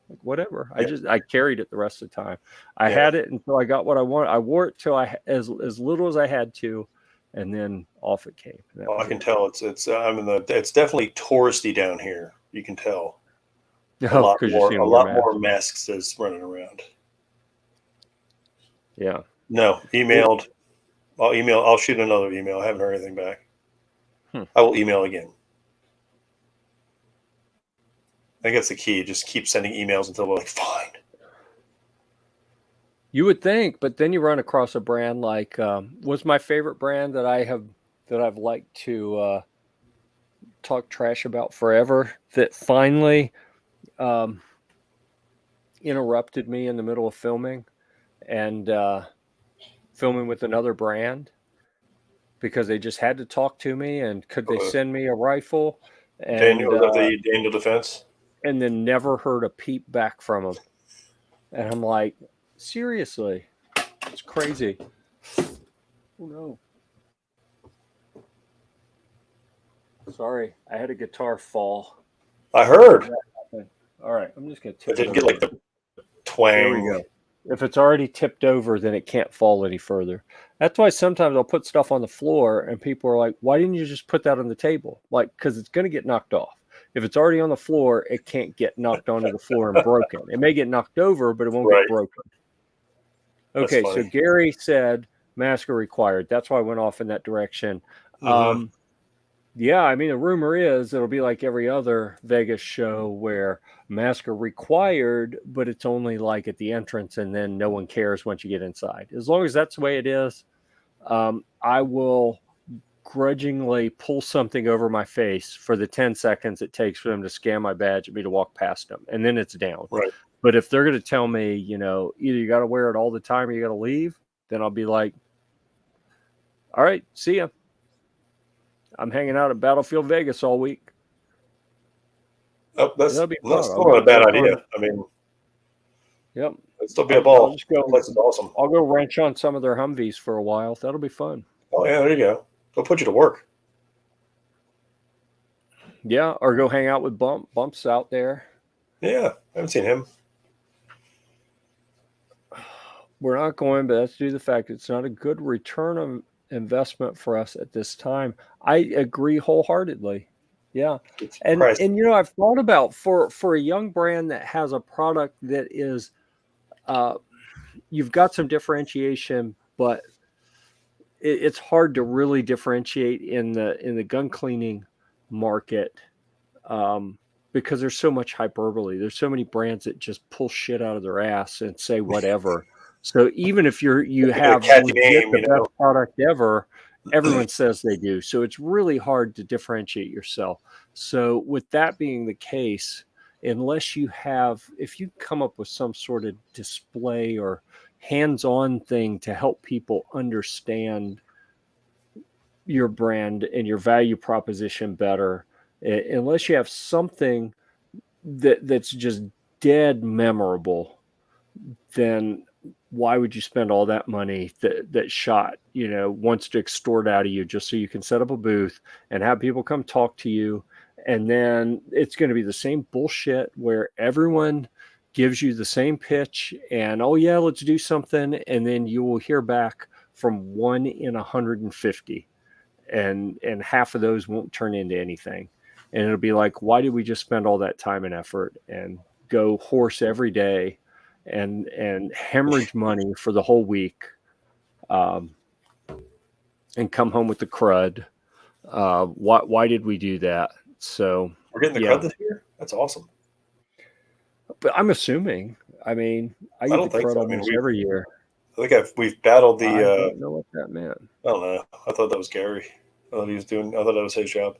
like, whatever. I carried it the rest of the time. I had it until I got what I wanted. I wore it till as little as I had to, and then off it came. I can tell it's definitely touristy down here. You can tell. A lot more masks is running around. Yeah. No, emailed. I'll shoot another email. I haven't heard anything back. I will email again. I think that's the key. Just keep sending emails until we're like, fine. You would think, but then you run across a brand like what's my favorite brand that I've liked to talk trash about forever, that finally interrupted me in the middle of filming and filming with another brand because they just had to talk to me, and could they send me a rifle? And Daniel Defense, and then never heard a peep back from them. And I'm like, seriously, it's crazy. Oh no. Sorry, I had a guitar fall. I heard. All right, I'm just going to tip it. Didn't get like the twang. There we go. If it's already tipped over, then it can't fall any further. That's why sometimes I'll put stuff on the floor and people are like, why didn't you just put that on the table? Like, because it's going to get knocked off. If it's already on the floor, it can't get knocked onto the floor and broken. It may get knocked over, but it won't get broken. Okay, so Gary said mask are required. That's why I went off in that direction. Yeah, I mean, the rumor is it'll be like every other Vegas show where masks are required, but it's only like at the entrance, and then no one cares once you get inside. As long as that's the way it is, I will grudgingly pull something over my face for the 10 seconds it takes for them to scan my badge and me to walk past them, and then it's down. Right. But if they're going to tell me, either you got to wear it all the time or you got to leave, then I'll be like, all right, see ya. I'm hanging out at Battlefield Vegas all week. Oh, that's That'll be not fun. still not a bad idea. I mean, Yep. it'd still be a ball. I'll just go. That place is awesome. I'll go wrench on some of their Humvees for a while. That'll be fun. Oh yeah, there you go. Go put you to work. Yeah, or go hang out with Bumps out there. Yeah, I haven't seen him. We're not going, but that's due to the fact it's not a good return of investment for us at this time. I agree wholeheartedly. Yeah. And I've thought about for a young brand that has a product that is you've got some differentiation, but it's hard to really differentiate in the gun cleaning market because there's so much hyperbole. There's so many brands that just pull shit out of their ass and say whatever. So even if you have the best product ever, everyone says they do. So it's really hard to differentiate yourself. So with that being the case, unless if you come up with some sort of display or hands-on thing to help people understand your brand and your value proposition better, unless you have something that's just dead memorable, then why would you spend all that money that shot wants to extort out of you just so you can set up a booth and have people come talk to you? And then it's going to be the same bullshit where everyone gives you the same pitch and, oh yeah, let's do something, and then you will hear back from 1 in 150, and half of those won't turn into anything. And it'll be like, why did we just spend all that time and effort and go horse every day and hemorrhage money for the whole week, and come home with the crud? Why did we do that? So we're getting the crud this year. That's awesome. But I'm assuming. I mean, I get the crud almost every year. I think we've battled the. I don't know what that meant. I don't know. I thought that was Gary. I thought that was his job.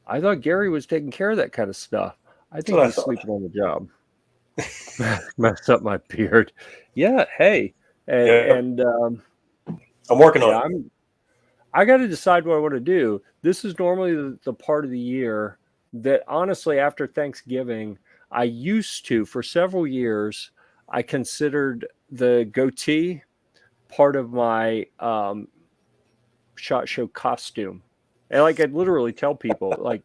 I thought Gary was taking care of that kind of stuff. I think he's sleeping on the job. Messed up my beard. Yeah. Hey. And I'm working on it. I got to decide what I want to do. This is normally the part of the year that, honestly, after Thanksgiving, I used to, for several years, I considered the goatee part of my SHOT Show costume. And I'd literally tell people, like,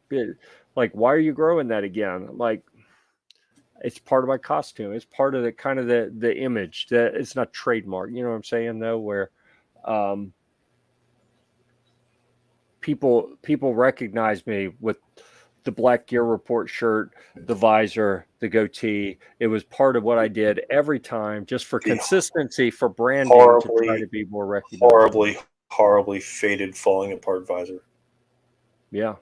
why are you growing that again? Like, it's part of my costume. It's part of the kind of the image that it's not trademark. You know what I'm saying, though, where people recognize me with the black Gear Report shirt, the visor, the goatee. It was part of what I did every time, just for consistency, for branding, to try to be more recognizable. Horribly faded, falling apart visor. Yeah.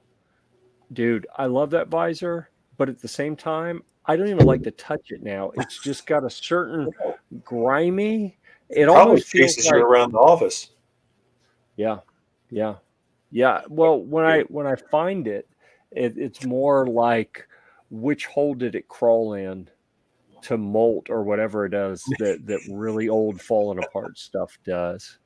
Dude, I love that visor, but at the same time, I don't even like to touch it now. It's just got a certain grimy. It almost feels like you're around the office. Yeah. Well, when I find it, it's more like, which hole did it crawl in to molt or whatever it does that really old falling apart stuff does.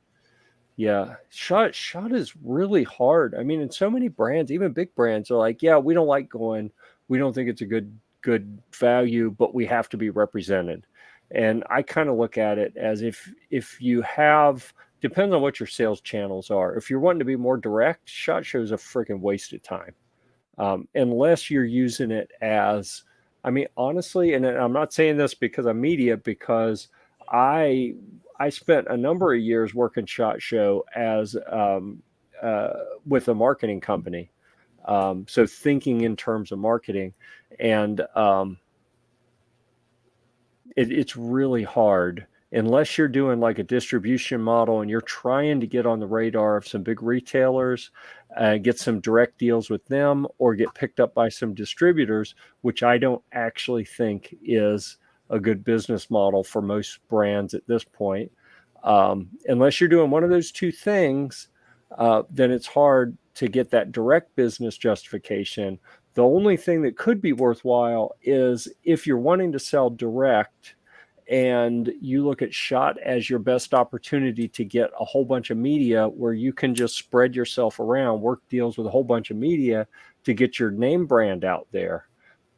Yeah, shot is really hard. I mean, and so many brands, even big brands, are like, yeah, we don't like going. We don't think it's a good value, but we have to be represented. And I kind of look at it as if you have, depends on what your sales channels are. If you're wanting to be more direct, SHOT Show is a freaking waste of time. Unless you're using it as, I mean, honestly, and I'm not saying this because I'm media, because I spent a number of years working SHOT Show as with a marketing company. So thinking in terms of marketing, and it's really hard unless you're doing like a distribution model and you're trying to get on the radar of some big retailers, get some direct deals with them, or get picked up by some distributors, which I don't actually think is a good business model for most brands at this point. Unless you're doing one of those two things, then it's hard to get that direct business justification. The only thing that could be worthwhile is if you're wanting to sell direct and you look at SHOT as your best opportunity to get a whole bunch of media where you can just spread yourself around, work deals with a whole bunch of media to get your name brand out there.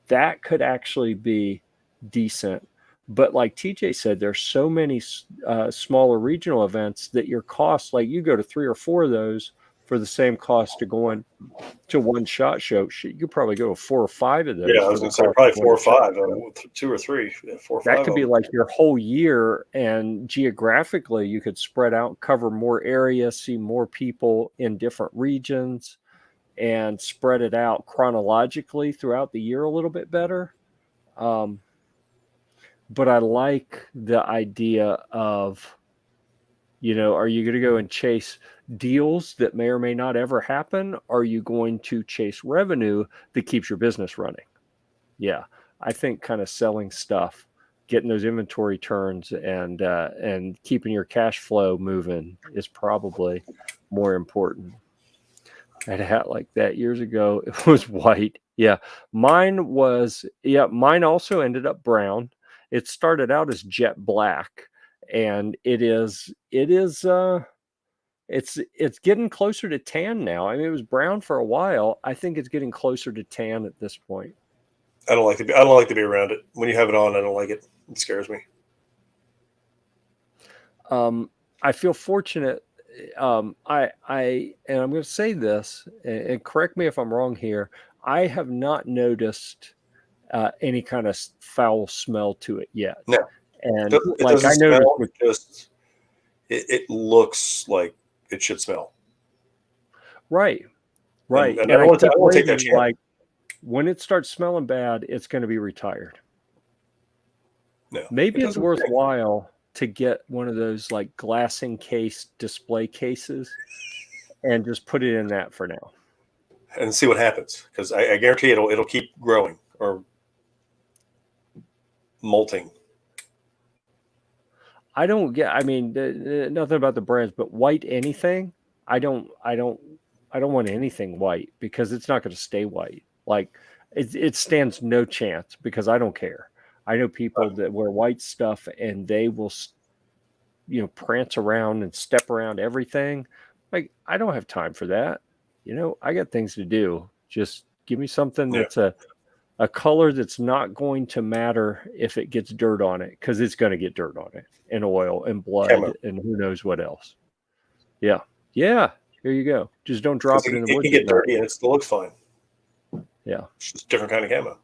That could actually be decent. But like TJ said, there's so many smaller regional events that your costs, like you go to 3 or 4 of those for the same cost to going to one SHOT show. You could probably go to 4 or 5 of those. Yeah, I was going to say probably 4 or 5, 2 or 3, 4 or 5. That could be like your whole year, and geographically you could spread out, cover more areas, see more people in different regions, and spread it out chronologically throughout the year a little bit better. But I like the idea of, are you going to go and chase deals that may or may not ever happen? Are you going to chase revenue that keeps your business running? Yeah, I think kind of selling stuff, getting those inventory turns, and keeping your cash flow moving is probably more important. I had a hat like that years ago. It was white. Yeah, mine also ended up brown. It started out as jet black, and it's getting closer to tan now. I mean, it was brown for a while. I think it's getting closer to tan at this point. I don't like to be around it. When you have it on, I don't like it. It scares me. I feel fortunate. And I'm going to say this, and correct me if I'm wrong here. I have not noticed any kind of foul smell to it yet. No, and it like I noticed, it looks like it should smell. Right. And I don't want to take that chance. Like when it starts smelling bad, it's going to be retired. No, maybe it's worthwhile to get one of those like glass encased display cases and just put it in that for now and see what happens, because I guarantee it'll keep growing or molting. I mean, nothing about the brands, but white anything, I don't want anything white, because it's not going to stay white. Like it stands no chance, because I don't care. I know people that wear white stuff and they will, prance around and step around everything. Like, I don't have time for that. I got things to do. Just give me something that's a color that's not going to matter if it gets dirt on it, because it's going to get dirt on it, and oil and blood and who knows what else. Yeah. Here you go. Just don't drop it in the woods. It can get dirty and it still looks fine. Yeah. It's just a different kind of camo.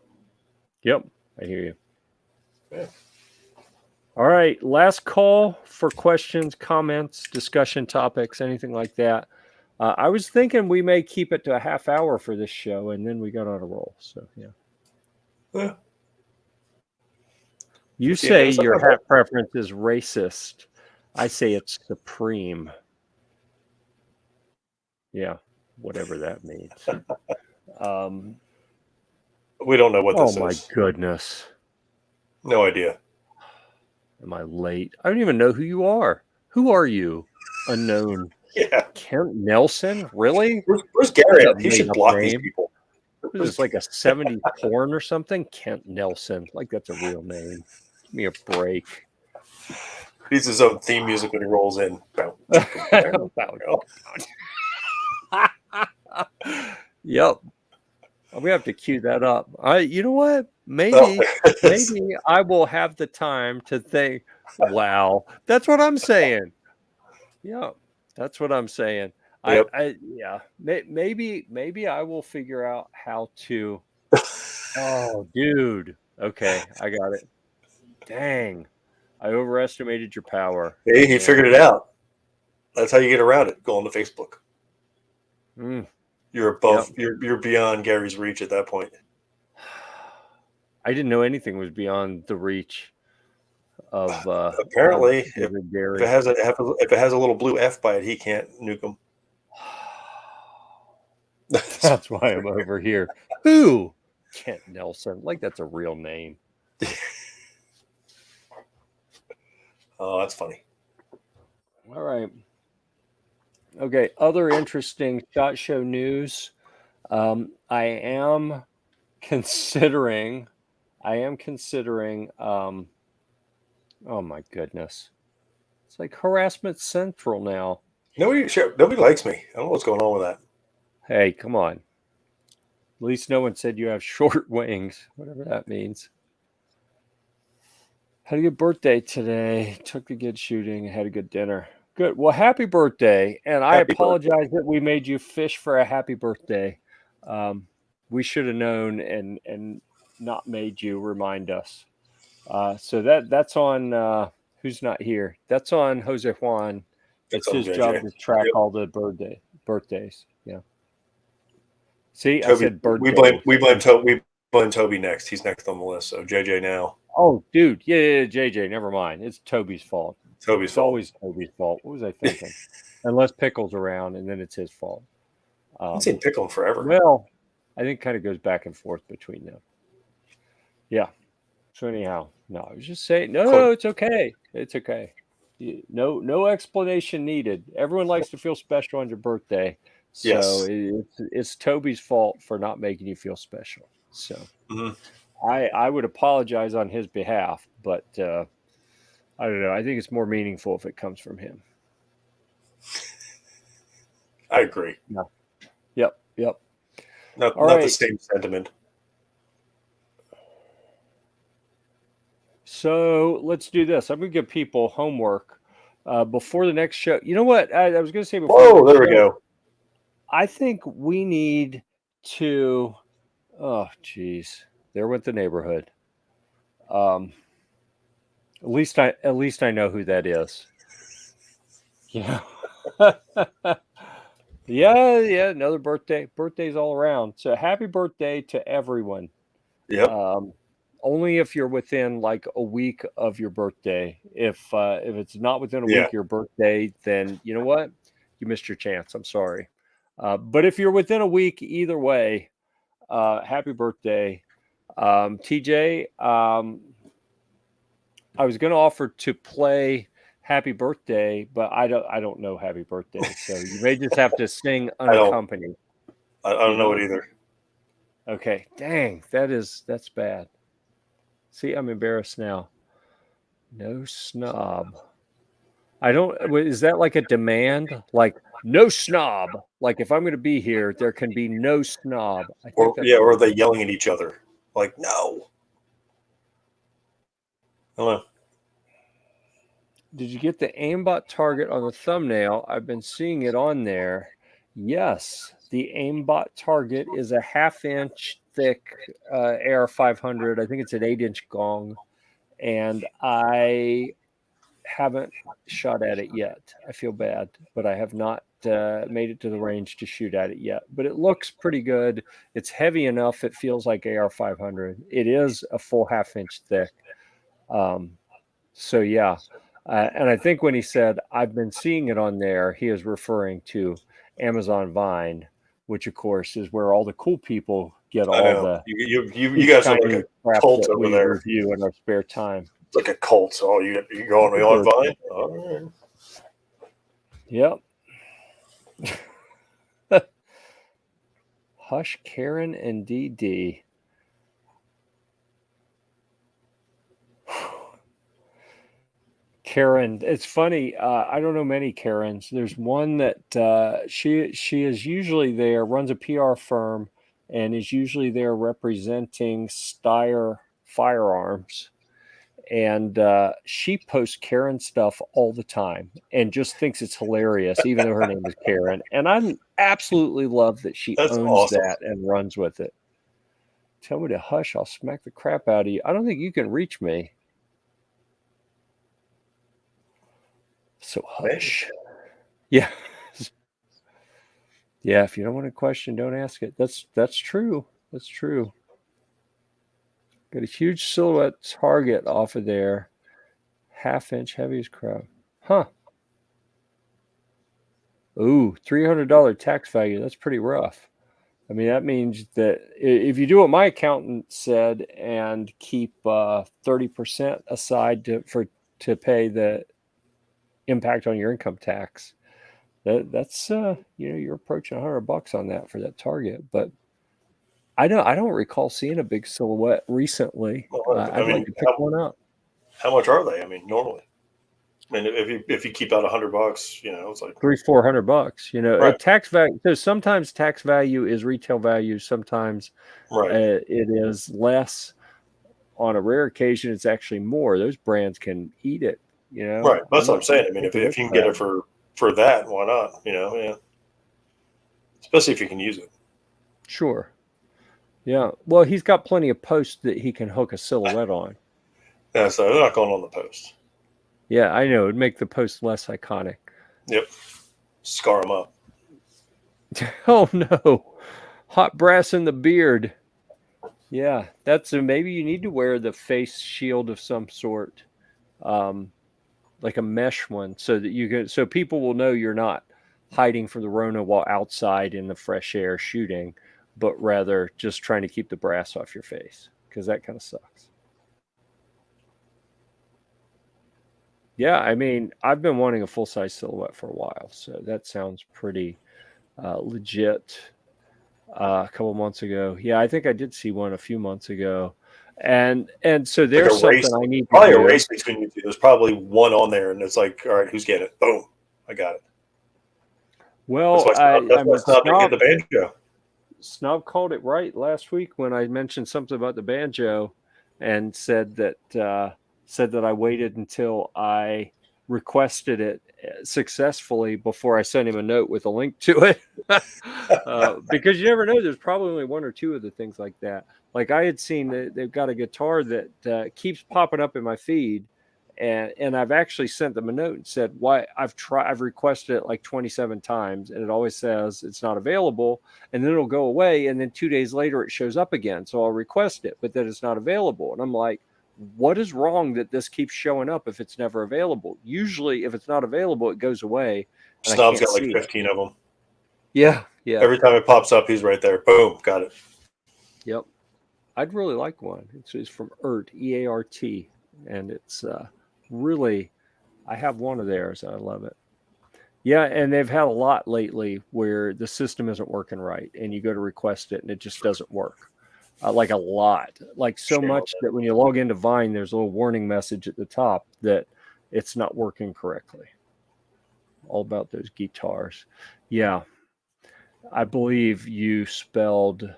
Yep. I hear you. Yeah. All right. Last call for questions, comments, discussion topics, anything like that. I was thinking we may keep it to a half hour for this show, and then we got on a roll. So, yeah. You say your hat preference is racist. I say it's supreme. Yeah, whatever that means. We don't know what this is. Oh, my goodness. No idea. Am I late? I don't even know who you are. Who are you? Unknown. Yeah. Kent Nelson? Really? Where's Garrett? He should block these people. Is this like a 70s porn or something? Kent Nelson. Like, that's a real name. Give me a break. He's his own theme music when he rolls in. Yep. We have to cue that up. You know what? Maybe I will have the time to think, wow, that's what I'm saying. Yeah, that's what I'm saying. Yep. Maybe I will figure out how to. Oh, dude. Okay, I got it. Dang, I overestimated your power. Hey, he figured it out. That's how you get around it. Go on to Facebook. You're above. Yep. You're beyond Gary's reach at that point. I didn't know anything was beyond the reach. of Apparently, if David it Gary. has if it has a little blue F by it, he can't nuke them. That's why I'm over here. Who? Kent Nelson. Like that's a real name. Oh, that's funny. All right. Okay. Other interesting SHOT Show news. I am considering. Oh my goodness. It's like harassment central now. Nobody likes me. I don't know what's going on with that. Hey, come on. At least no one said you have short wings, whatever that means. Had a good birthday today. Took a good shooting. Had a good dinner. Good. Well, happy birthday. And I apologize that we made you fish for a happy birthday. We should have known and not made you remind us. So that's on who's not here. That's on Jose Juan. It's his job to track all the birthdays. Yeah. See, Toby, I said birthday. We blame Toby next. He's next on the list. So JJ now. Oh, dude, yeah, JJ. Never mind. It's Toby's fault. It's always Toby's fault. What was I thinking? Unless Pickle's around, and then it's his fault. I haven't seen Pickle in forever. Well, I think kind of goes back and forth between them. Yeah. So anyhow, no, I was just saying, no, it's okay. It's okay. No explanation needed. Everyone likes to feel special on your birthday. So it's Toby's fault for not making you feel special. So I would apologize on his behalf, but I don't know. I think it's more meaningful if it comes from him. I agree. No. Yep. Not the same sentiment. So let's do this. I'm going to give people homework before the next show. You know what? I was going to say before. Oh, there we go. I think we need to. Oh, geez, there went the neighborhood. At least I know who that is. Yeah. Yeah. Another birthday. Birthdays all around. So happy birthday to everyone. Yep. Only if you're within like a week of your birthday. If it's not within a week of your birthday, then you know what? You missed your chance. I'm sorry. But if you're within a week, either way, happy birthday. TJ, I was going to offer to play happy birthday, but I don't know happy birthday. So you may just have to sing unaccompanied. I don't know it either. Okay. Dang, that's bad. See, I'm embarrassed now. No snob. I don't. Is that like a demand? Like no snob. Like if I'm going to be here, there can be no snob. Or are they yelling at each other? Like no. Hello. Did you get the aimbot target on the thumbnail? I've been seeing it on there. Yes, the aimbot target is a 1/2-inch thick AR-500. I think it's an 8-inch gong, and I haven't shot at it yet. I feel bad, but I have not made it to the range to shoot at it yet. But it looks pretty good. It's heavy enough. It feels like AR-500. It is a full 1/2-inch thick. So yeah. And I think when he said, I've been seeing it on there, he is referring to Amazon Vine, which of course is where all the cool people get all the you guys are like a cult over there. Review in our spare time. It's like a cult. Oh, you go on Vine? All right. Yep. Hush, Karen and DD. Karen, it's funny. I don't know many Karens. There's one that she is usually there, runs a PR firm, and is usually there representing Steyr Firearms. And she posts Karen stuff all the time and just thinks it's hilarious, even though her name is Karen. And I absolutely love that she owns that and runs with it. Tell me to hush, I'll smack the crap out of you. I don't think you can reach me. So hush. Yeah. Yeah, if you don't want a question, don't ask it. That's true. That's true. Got a huge silhouette target off of there. half-inch heaviest crowd. Huh. Ooh, $300 tax value. That's pretty rough. I mean, that means that if you do what my accountant said and keep 30% aside to pay the impact on your income tax, that's you're approaching $100 on that for that target. But I don't recall seeing a big silhouette recently. Well, I'd like to pick one up. How much are they? I mean, normally, I mean, if you keep out $100, it's like $300-400. right. Tax value. So sometimes tax value is retail value. Sometimes it is less. On a rare occasion, it's actually more. Those brands can eat it. Right. That's what I'm saying. I mean, if you can get it for that, why not? Yeah. Especially if you can use it. Sure. Yeah. Well, he's got plenty of posts that he can hook a silhouette on. Yeah, so they're not going on the post. Yeah, I know. It'd make the post less iconic. Yep. Scar them up. Oh, no. Hot brass in the beard. Yeah, maybe you need to wear the face shield of some sort, like a mesh one, so people will know you're not hiding from the Rona while outside in the fresh air shooting, but rather just trying to keep the brass off your face, because that kind of sucks. Yeah, I mean, I've been wanting a full-size silhouette for a while, so that sounds pretty legit. A couple months ago. Yeah, I think I did see one a few months ago. And so there's like something I need to probably do. A race between you two. There's probably one on there, and it's like, all right, who's getting it? Boom, I got it. Well, that's why Snob didn't get the banjo. Snob called it right last week when I mentioned something about the banjo, and said that I waited until I requested it successfely before I sent him a note with a link to it. Because you never know, there's probably only one or two of the things like that. Like I had seen that they've got a guitar that keeps popping up in my feed, and I've actually sent them a note and said, why I've requested it like 27 times, and it always says it's not available, and then it'll go away, and then 2 days later it shows up again, so I'll request it, but then it's not available. And I'm like, what is wrong that this keeps showing up if it's never available? Usually if it's not available, it goes away. Snob's got like 15 of them. Yeah. Every time it pops up, he's right there. Boom, got it. Yep. I'd really like one. It's from EART, EART, and it's really, I have one of theirs. I love it. Yeah, and they've had a lot lately where the system isn't working right, and you go to request it, and it just doesn't work. Like a lot, like so much that when you log into Vine, there's a little warning message at the top that it's not working correctly. All about those guitars. Yeah. I believe you spelled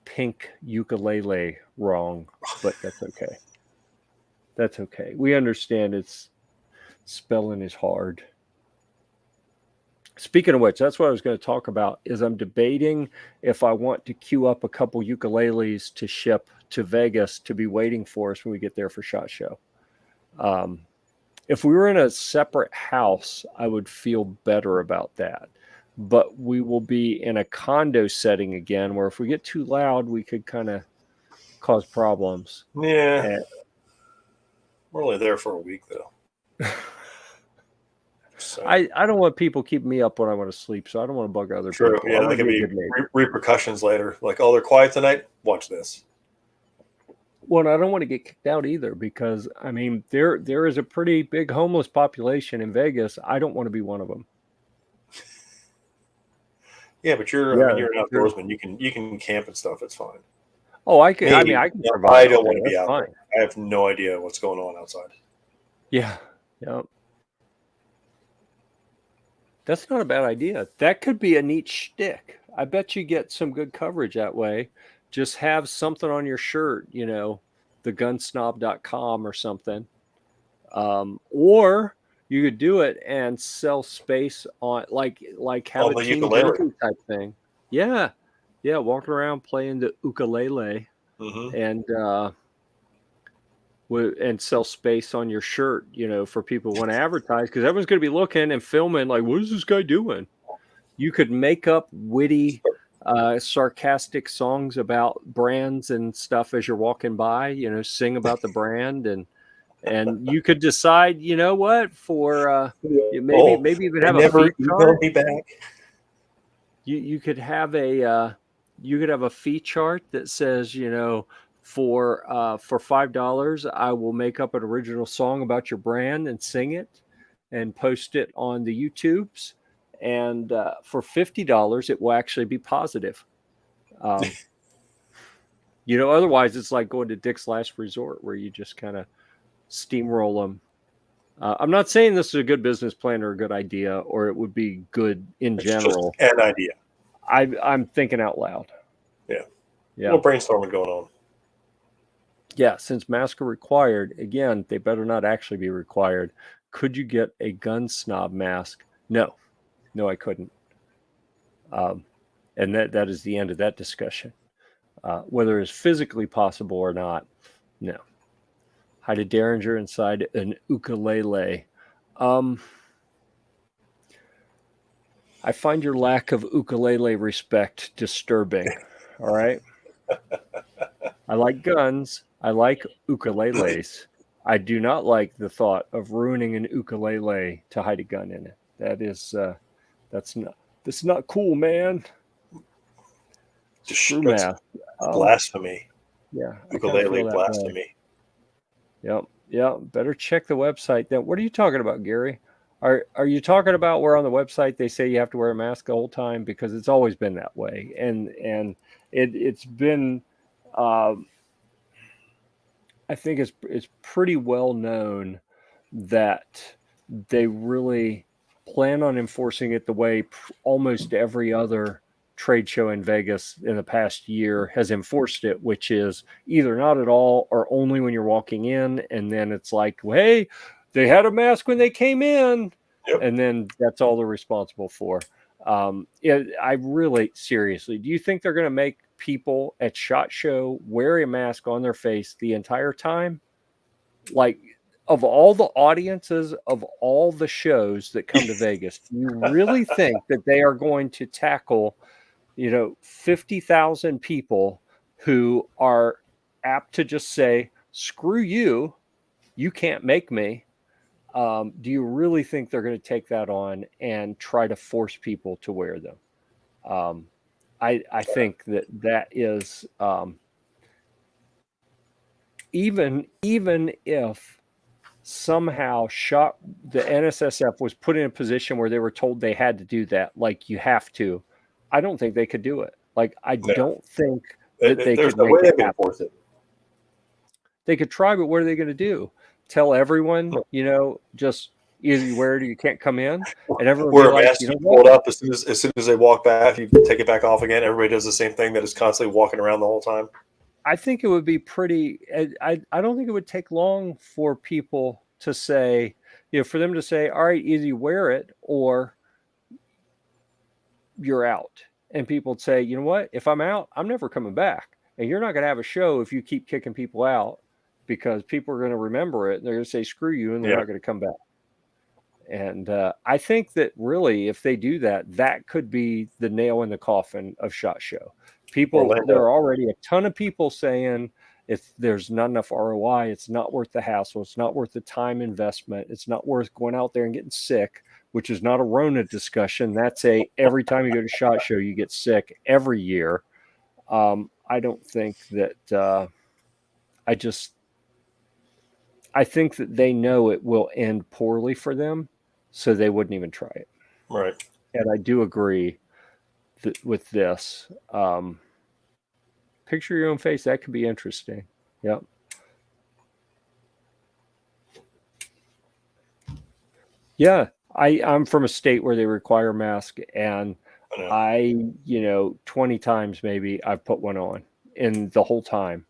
pink ukulele wrong, but that's okay. That's okay. We understand spelling is hard. Speaking of which, that's what I was going to talk about, is I'm debating if I want to queue up a couple ukuleles to ship to Vegas to be waiting for us when we get there for SHOT Show. If we were in a separate house, I would feel better about that. But we will be in a condo setting again, where if we get too loud, we could kind of cause problems. Yeah. We're only there for a week, though. So. I don't want people keeping me up when I want to sleep, so I don't want to bug other people. Yeah, there can be repercussions later. Like, oh, they're quiet tonight? Watch this. Well, I don't want to get kicked out either, because, I mean, there is a pretty big homeless population in Vegas. I don't want to be one of them. Yeah, but you're an outdoorsman. You can camp and stuff. It's fine. Oh, I can. I mean, I can provide. I don't want to be out there. I have no idea what's going on outside. Yeah. That's not a bad idea. That could be a neat shtick. I bet you get some good coverage that way. Just have something on your shirt, thegunsnob.com or something. Or you could do it and sell space on like have a team building type thing. Yeah. Walking around playing the ukulele, and sell space on your shirt, for people who want to advertise, because everyone's going to be looking and filming like, what is this guy doing? You could make up witty, sarcastic songs about brands and stuff as you're walking by, sing about the brand, and And you could decide, you know what, for maybe even have a never fee chart. emailed me back. You could have a fee chart that says, you know, for $5, I will make up an original song about your brand and sing it and post it on the YouTubes. And for $50, it will actually be positive. You know, otherwise it's like going to Dick's Last Resort, where you just kind of steamroll them. I'm not saying this is a good business plan or a good idea, or it would be good in general. Just an idea. I'm thinking out loud. Yeah. Yeah. What brainstorming going on? Yeah. Since masks are required, again, they better not actually be required. Could you get a gun snob mask? No, I couldn't. And that is the end of that discussion. Whether it's physically possible or not, no. Hide a derringer inside an ukulele. I find your lack of ukulele respect disturbing. All right. I like guns. I like ukuleles. I do not like the thought of ruining an ukulele to hide a gun in it. That's not cool, man. Screw math. Blasphemy. Yeah. Ukulele blasphemy. Yep. Better check the website then. What are you talking about, Gary? Are you talking about where on the website they say you have to wear a mask the whole time? Because it's always been that way, and it's been. I think it's pretty well known that they really plan on enforcing it the way almost every other trade show in Vegas in the past year has enforced it, which is either not at all or only when you're walking in, and then it's like, well, hey, they had a mask when they came in, and then that's all they're responsible for. I really, seriously, do you think they're going to make people at SHOT Show wear a mask on their face the entire time? Like, of all the audiences of all the shows that come to Vegas, do you really think that they are going to tackle, 50,000 people who are apt to just say, screw you, you can't make me? Do you really think they're going to take that on and try to force people to wear them? I think that is, even if somehow the NSSF was put in a position where they were told they had to do that, like you have to, I don't think they could do it. Like, I don't think that they could make it happen. They could try, but what are they going to do? Tell everyone, just either you wear it or you can't come in, and everyone wear will be a like, mask, you pull it up as soon as they walk back, you take it back off again. Everybody does the same thing, that is constantly walking around the whole time. I think it would be pretty. I don't think it would take long for people to say, for them to say, all right, either you wear it or you're out. And people would say, you know what? If I'm out, I'm never coming back. And you're not going to have a show if you keep kicking people out, because people are going to remember it. And they're going to say, screw you. And they're not going to come back. And I think that really, if they do that, that could be the nail in the coffin of SHOT Show. There are already a ton of people saying, if there's not enough ROI, it's not worth the hassle. It's not worth the time investment. It's not worth going out there and getting sick, which is not a Rona discussion. That's every time you go to SHOT Show, you get sick every year. I don't think that, I think that they know it will end poorly for them, so they wouldn't even try it. Right. And I do agree with this. Picture your own face. That could be interesting. Yep. Yeah. I'm from a state where they require masks, and I 20 times maybe I've put one on in the whole time.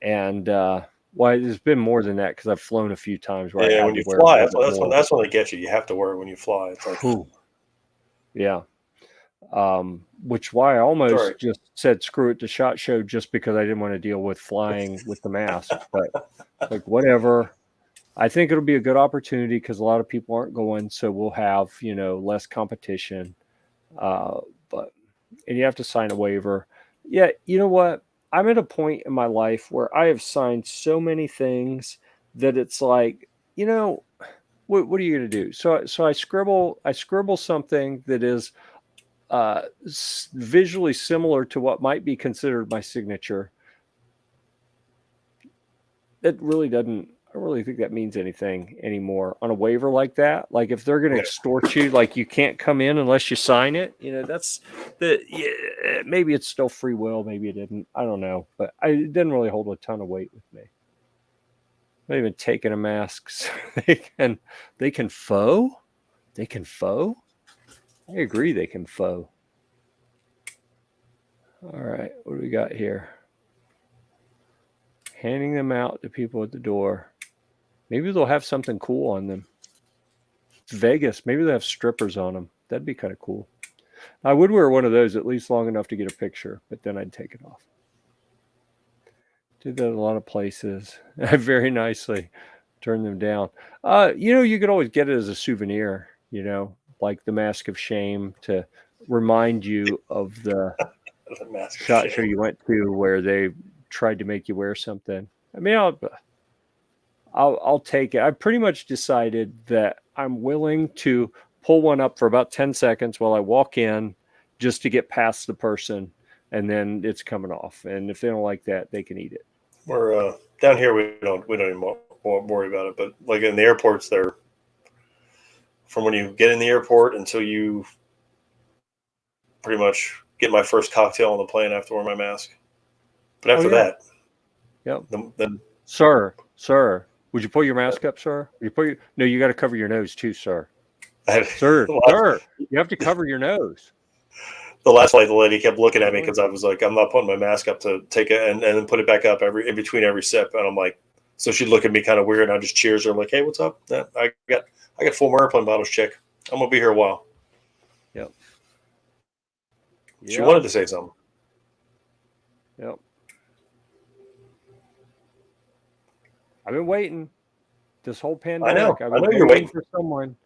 And, well, there's been more than that because I've flown a few times where I had when to you wear fly, it. that's when they get you. You have to wear it when you fly. It's like, yeah. Which why I almost just said screw it to SHOT Show, just because I didn't want to deal with flying with the mask. But like, whatever. I think it'll be a good opportunity because a lot of people aren't going, so we'll have less competition. And you have to sign a waiver. Yeah, you know what? I'm at a point in my life where I have signed so many things that it's like, what are you going to do? So I scribble something that is visually similar to what might be considered my signature. It really doesn't. I don't really think that means anything anymore on a waiver like that. Like if they're going to extort you, like you can't come in unless you sign it. That's maybe it's still free will. Maybe it didn't. I don't know. But it didn't really hold a ton of weight with me. Not even taking a mask. So they can faux. They can faux. I agree. They can faux. All right. What do we got here? Handing them out to people at the door. Maybe they'll have something cool on them. It's Vegas. Maybe they'll have strippers on them. That'd be kind of cool. I would wear one of those at least long enough to get a picture, but then I'd take it off. Did that at a lot of places. I very nicely turned them down. You could always get it as a souvenir, like the Mask of Shame to remind you of the shot show you went to where they tried to make you wear something. I mean, I'll take it. I've pretty much decided that I'm willing to pull one up for about 10 seconds while I walk in just to get past the person, and then it's coming off. And if they don't like that, they can eat it. We're down here. We don't even worry about it. But like in the airports, they're from when you get in the airport until you pretty much get my first cocktail on the plane, I have to wear my mask. But after that, then sir, would you pull your mask up, sir? No, you got to cover your nose too, sir. Sir, you have to cover your nose. The last flight, the lady kept looking at me because I was like, I'm not putting my mask up to take it and then put it back up in between every sip. And I'm like, so she'd look at me kind of weird, and I just cheers her. I'm like, hey, what's up? I got 4 more airplane bottles, chick. I'm gonna be here a while. Yep. She wanted to say something. Yep. I've been waiting this whole pandemic. I know you're waiting for someone.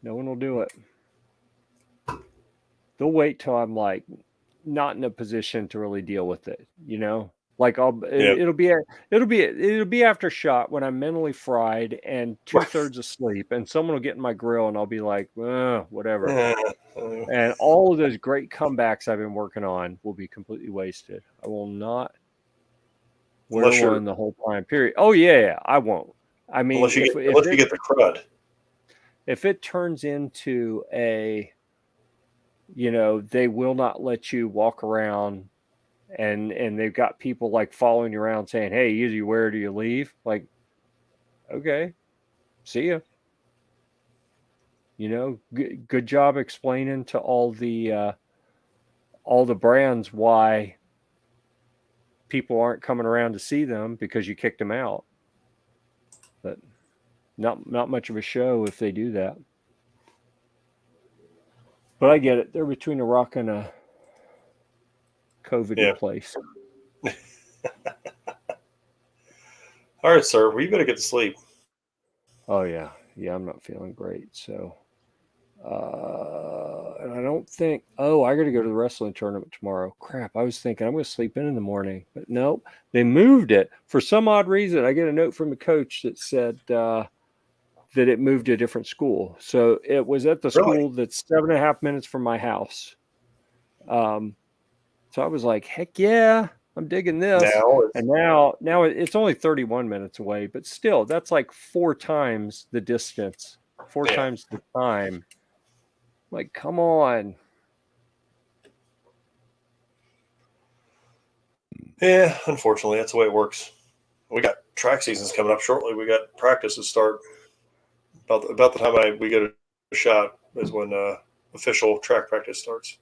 No one will do it. They'll wait till I'm like not in a position to really deal with it. Like it'll be after shot when I'm mentally fried and 2/3 asleep, and someone will get in my grill and I'll be like, whatever. And all of those great comebacks I've been working on will be completely wasted. I will not wear one the whole time period. Oh yeah, I won't. I mean, unless you get the crud. If it turns into a, they will not let you walk around, and they've got people like following you around saying, "Hey, either you wear it or you leave." Like, okay, see ya. Good job explaining to all the brands why people aren't coming around to see them because you kicked them out. But not much of a show if they do that. But I get it. They're between a rock and a COVID place. All right, sir. Well, you better get to sleep. Oh, yeah. Yeah, I'm not feeling great. So, and I don't think, I got to go to the wrestling tournament tomorrow. Crap. I was thinking I'm going to sleep in the morning. But nope. They moved it. For some odd reason, I get a note from the coach that said that it moved to a different school. So it was at the school that's 7.5 minutes from my house. So I was like, heck yeah, I'm digging this. Now it's only 31 minutes away, but still, that's like 4 times the distance, 4 times the time. Like, come on. Yeah, unfortunately, that's the way it works. We got track seasons coming up shortly. We got practices start. About the time we get a shot is when official track practice starts.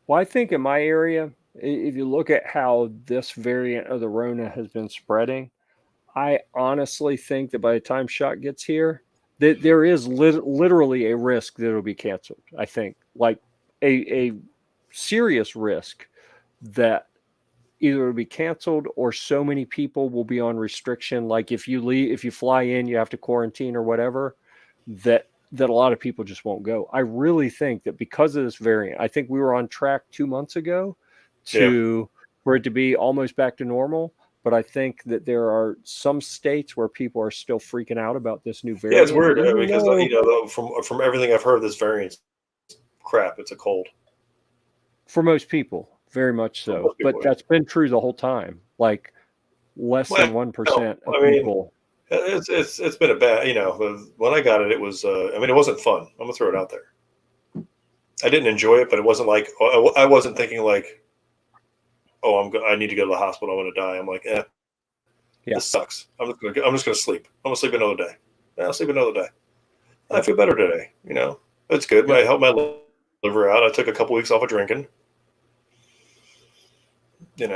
Well, I think in my area, if you look at how this variant of the Rona has been spreading, I honestly think that by the time shot gets here, that there is literally a risk that it'll be canceled. I think like a serious risk that either it'll be canceled or so many people will be on restriction. Like if you fly in, you have to quarantine or whatever, that a lot of people just won't go. I really think that because of this variant, I think we were on track 2 months ago for it to be almost back to normal. but I think that there are some states where people are still freaking out about this new Yeah, it's variant. weird because from everything I've heard, this variant's crap. It's a cold For most people, very much for so. most people. But that's been true the whole time. Like less Well, than 1% of I mean, people. it's been a bad. When I got it, it was. I mean, it wasn't fun. I'm gonna throw it out there. I didn't enjoy it, but it wasn't like I wasn't thinking like, oh, I need to go to the hospital. I'm gonna die. I'm like, this sucks. I'm just gonna sleep. I'm gonna sleep another day. I'll sleep another day. I feel better today. It's good. I helped my liver out. I took a couple weeks off of drinking. And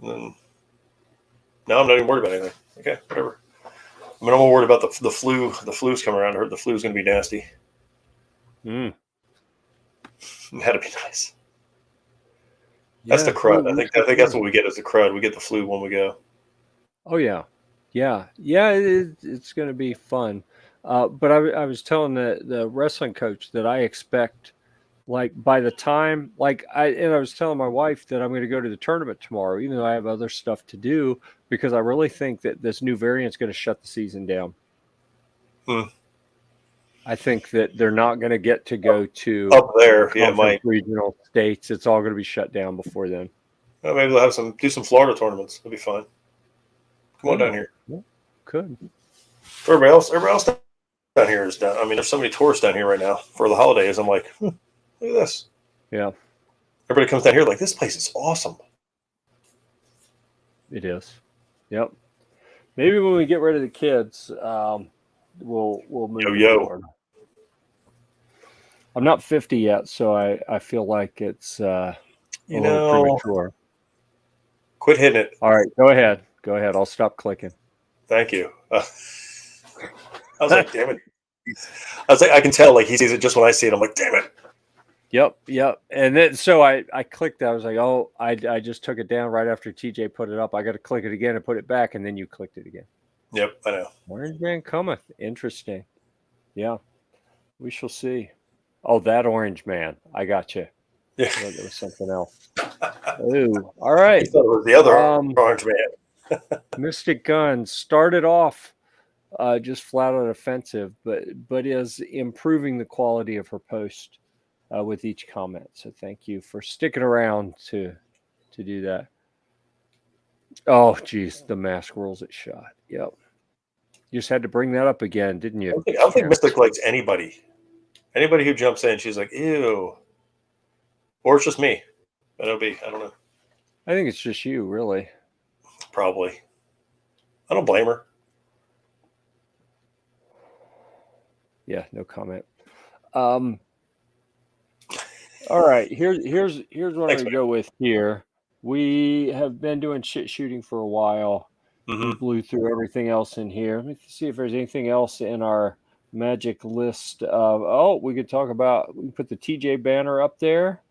then now I'm not even worried about anything. Okay, whatever. I mean, I'm more worried about the flu. The flu's coming around. I heard the flu's going to be nasty. Mm. That'd be nice. Yeah. That's the crud. I think that's what we get is the crud. We get the flu when we go. Oh yeah, yeah. It's going to be fun. But I was telling the wrestling coach that I expect, like by the time, I was telling my wife that I'm going to go to the tournament tomorrow, even though I have other stuff to do, because I really think that this new variant is going to shut the season down. I think that they're not going to get to go to up there. Yeah, regional states. It's all going to be shut down before then. Well, maybe they'll do some Florida tournaments. It'll be fun. Come on down here. Yeah, could. Everybody else down here is down. I mean, there's so many tourists down here right now for the holidays. I'm like, look at this. Yeah. Everybody comes down here like, this place is awesome. It is. Yep. Maybe when we get rid of the kids, we'll move forward. I'm not 50 yet, so I feel like it's a little premature. Quit hitting it. All right, go ahead. I'll stop clicking. Thank you. I was like, damn it. I was like, I can tell, like he sees it just when I see it. I'm like, damn it. Yep. And then so I clicked. I was like, oh, I just took it down right after TJ put it up. I got to click it again and put it back, and then you clicked it again. Yep, I know. Orange man cometh. Interesting. Yeah, we shall see. Oh, that orange man. I got you. Yeah, it was something else. Ooh, all right. I thought it was the other orange man. Mystic Guns started off just flat out offensive, but is improving the quality of her post with each comment. So thank you for sticking around to do that. Oh, geez, the mask rolls it shot. Yep. You just had to bring that up again, didn't you? I don't think Mystic likes anybody. Anybody who jumps in, she's like, ew. Or it's just me. I don't know. I think it's just you, really. Probably. I don't blame her. Yeah, no comment. All right, here's what I'm gonna go with here. We have been doing shit shooting for a while. We blew through everything else in here. Let me see if there's anything else in our magic list of. We could talk about. We can put the TJ banner up there.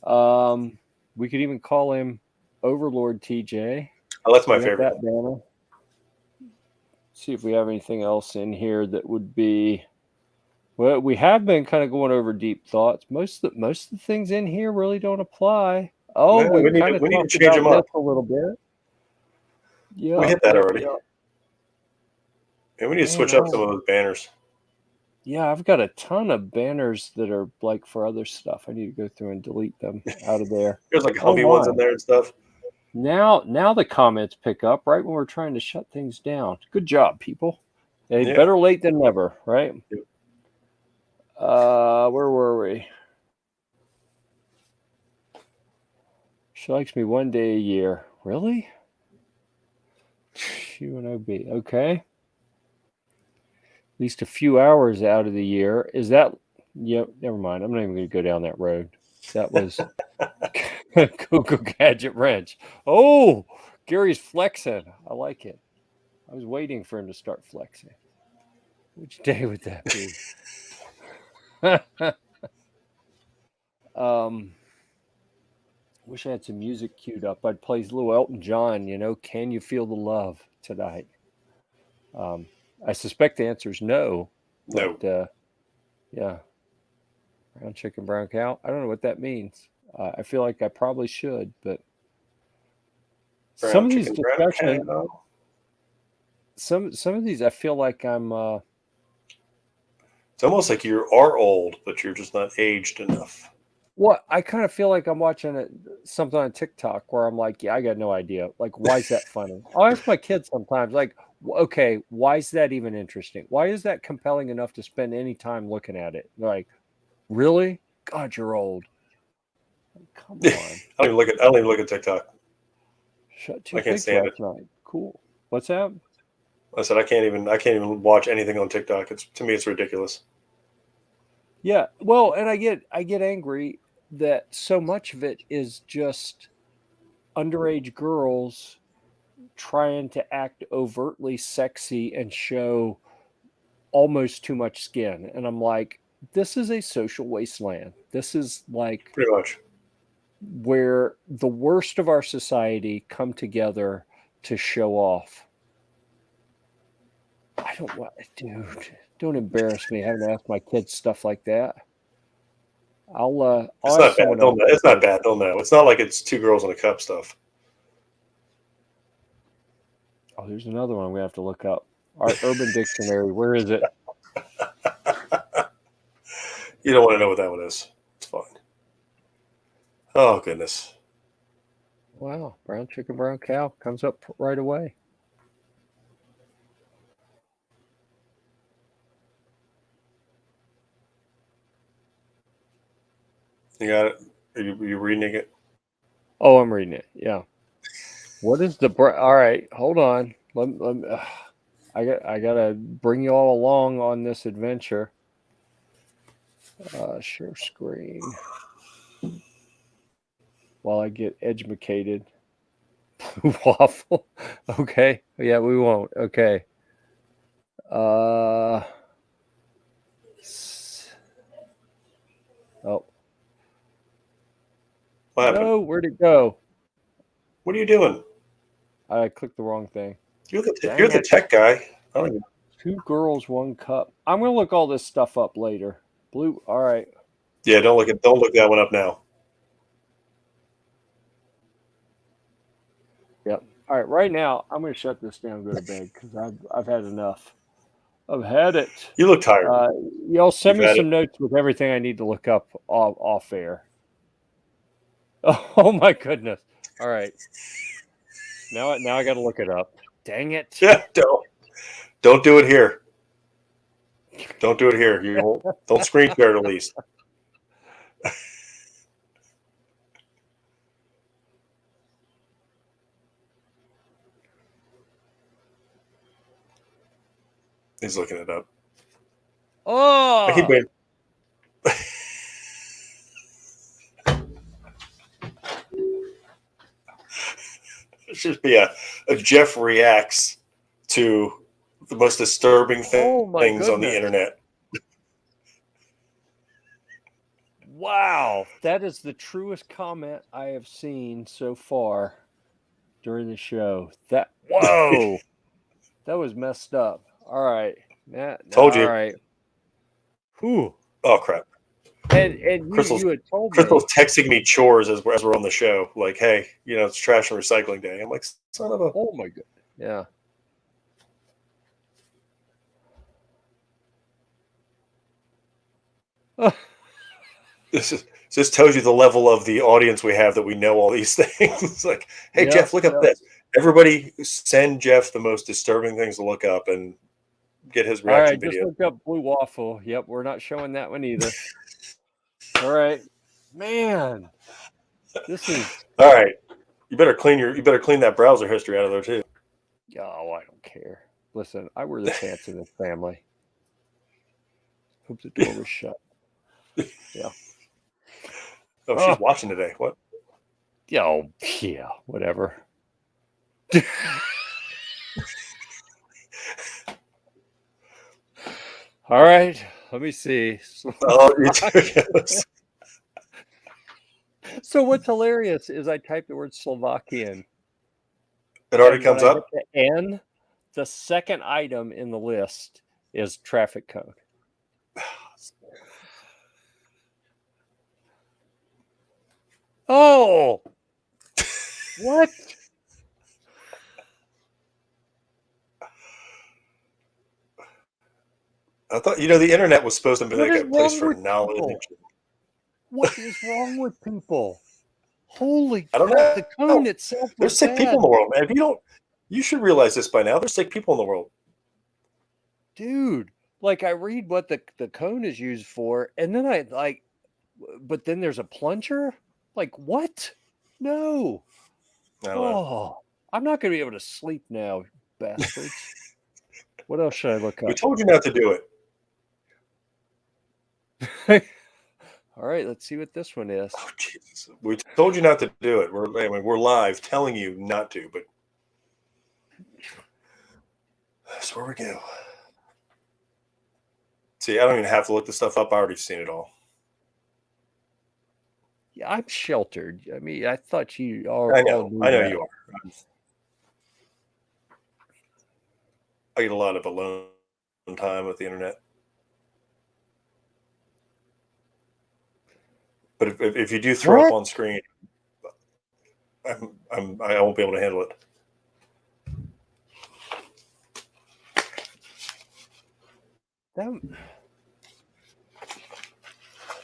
We could even call him Overlord TJ. Oh, that's my favorite. That banner. See if we have anything else in here that would be. Well, we have been kind of going over deep thoughts. Most of the things in here really don't apply. Oh, no, we need to change them up a little bit. Yeah, we hit that already. Yeah, we need to switch up some of those banners. Yeah, I've got a ton of banners that are like for other stuff. I need to go through and delete them out of there. There's like Humvee ones in there and stuff. Now the comments pick up right when we're trying to shut things down. Good job, people. Hey, better late than never, right? Yep. Where were we? She likes me one day a year. Really? UNOB. Okay. At least a few hours out of the year. Is that? Yep. Never mind. I'm not even going to go down that road. That was Google Gadget Wrench. Oh, Gary's flexing. I like it. I was waiting for him to start flexing. Which day would that be? Wish I had some music queued up. I'd play a little Elton John, Can You Feel the Love tonight? I suspect the answer is no. But, no. Yeah. Brown chicken, brown cow. I don't know what that means. I feel like I probably should, but some of these discussions, some of these, I feel like I'm. It's almost like you are old, but you're just not aged enough. Well, I kind of feel like I'm watching something on TikTok where I'm like, yeah, I got no idea. Like, why is that funny? I'll ask my kids sometimes, like, okay, why is that even interesting? Why is that compelling enough to spend any time looking at it? They're like, really? God, you're old. Come on. I don't even look at TikTok. Shut two figs last night. Cool. What's that? I said I can't even watch anything on TikTok. To me it's ridiculous. Yeah. Well, and I get angry that so much of it is just underage girls trying to act overtly sexy and show almost too much skin. And I'm like, this is a social wasteland. This is like pretty much where the worst of our society come together to show off. I don't want, dude, don't embarrass me having to ask my kids stuff like that. I'll it's not bad. It's not bad. They'll know. It's not like it's two girls in a cup stuff. Oh, there's another one I'm gonna have to look up. Our Urban Dictionary. Where is it? You don't want to know what that one is. It's fine. Oh goodness. Wow, brown chicken, brown cow comes up right away. You got it. Are you reading it? Oh, I'm reading it. Yeah. What is the all right? Hold on. I gotta bring you all along on this adventure. Share screen while I get educated. Blue waffle. Okay. Yeah, we won't. Okay. Oh. What happened? No, where'd it go? What are you doing? I clicked the wrong thing. You're the tech guy. Two girls, one cup. I'm gonna look all this stuff up later. Blue. All right. Yeah, don't look that one up now. Yep. All right. Right now, I'm gonna shut this down and go to bed because I've had enough. I've had it. You look tired. Y'all send me some notes with everything I need to look up off air. Oh my goodness! All right. Now I got to look it up. Dang it! Yeah, don't do it here. Don't do it here. You won't. Don't screen share it at least. He's looking it up. Oh, I keep waiting. It should be a Jeff reacts to the most disturbing things on the internet. Wow, that is the truest comment I have seen so far during the show. Whoa, that was messed up. All right, Told you. All right. Whew. Oh crap. And you had told Crystal's texting me chores as we're on the show, like, hey, it's trash and recycling day. I'm like, son of a. Oh my god. Yeah. This tells you the level of the audience we have that we know all these things. It's like, hey, yep, Jeff, look up this. Everybody send Jeff the most disturbing things to look up and get his reaction video. Just look up blue waffle. Yep, we're not showing that one either. All right. Man. This is all right. You better clean that browser history out of there too. Oh, I don't care. Listen, I wear the pants in this family. Hope the door was shut. Yeah. Oh, she's watching today. What? Yeah, whatever. All right, let me see. So what's hilarious is I typed the word Slovakian. It already comes up. And the second item in the list is traffic code. Oh, what? I thought, the internet was supposed to be What like is a place wrong for with knowledge. people? What is wrong with people? Holy I don't crap! The cone know. itself was There's sick people in bad, the world, man. If you should realize this by now. There's sick people in the world. dude. Like I read what the cone is used for, and then I like, but then there's a plunger. Like what? No. I don't know. Oh, I'm not going to be able to sleep now, bastards. What else should I look We up? told you not to do it. All right, let's see what this one is. Oh, Jesus. We told you not to do it. We're live telling you not to, but that's where we go. See, I don't even have to look the stuff up. I already seen it all. Yeah, I'm sheltered. I mean, I thought you I all knew know that. you are. I get a lot of alone time with the internet. But if you do throw up on screen, I won't be able to handle it.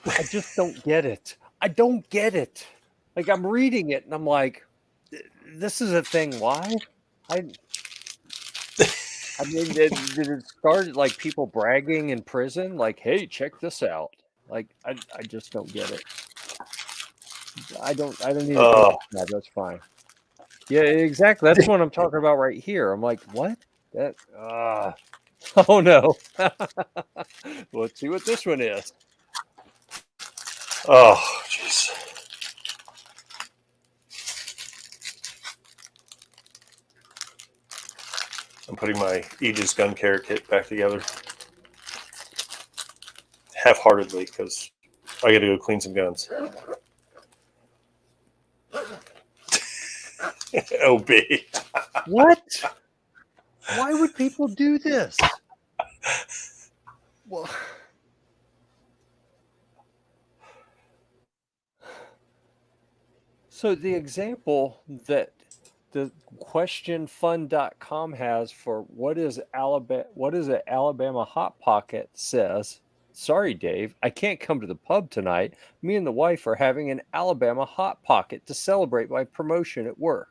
I just don't get it. I don't get it. Like I'm reading it and I'm like, this is a thing. Why? I mean, did it start like people bragging in prison? Like, hey, check this out. Like, I just don't get it. I don't need to take a stab. That's fine. Yeah, exactly. That's what I'm talking about right here. I'm like, what? That oh no. Let's see what this one is. Oh, jeez. I'm putting my Aegis gun care kit back together. Half-heartedly, because I got to go clean some guns. OB. What? Why would people do this? Well, so the example that the questionfund.com has for what is an Alabama Hot Pocket says, sorry, Dave, I can't come to the pub tonight. Me and the wife are having an Alabama Hot Pocket to celebrate my promotion at work.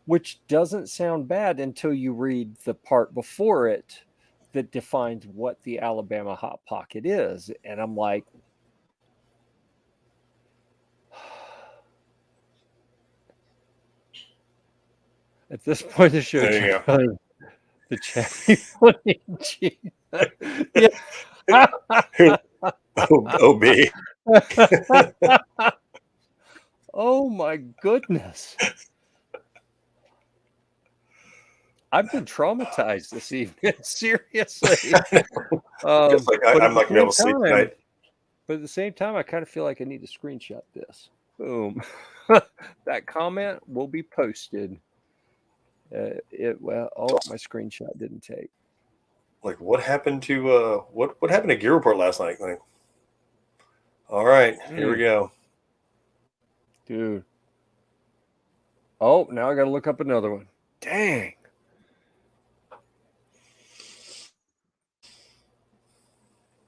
Which doesn't sound bad until you read the part before it that defines what the Alabama Hot Pocket is. And I'm like, at this point, the show, the champion. Yeah. OB. Oh my goodness. I've been traumatized this evening. Seriously. I'm not going to be able to sleep tonight. But at the same time, I kind of feel like I need to screenshot this. Boom. That comment will be posted. My screenshot didn't take. Like, what happened to what happened to Gear Report last night? Like, all right, here we go, dude. Oh, now I got to look up another one. Dang.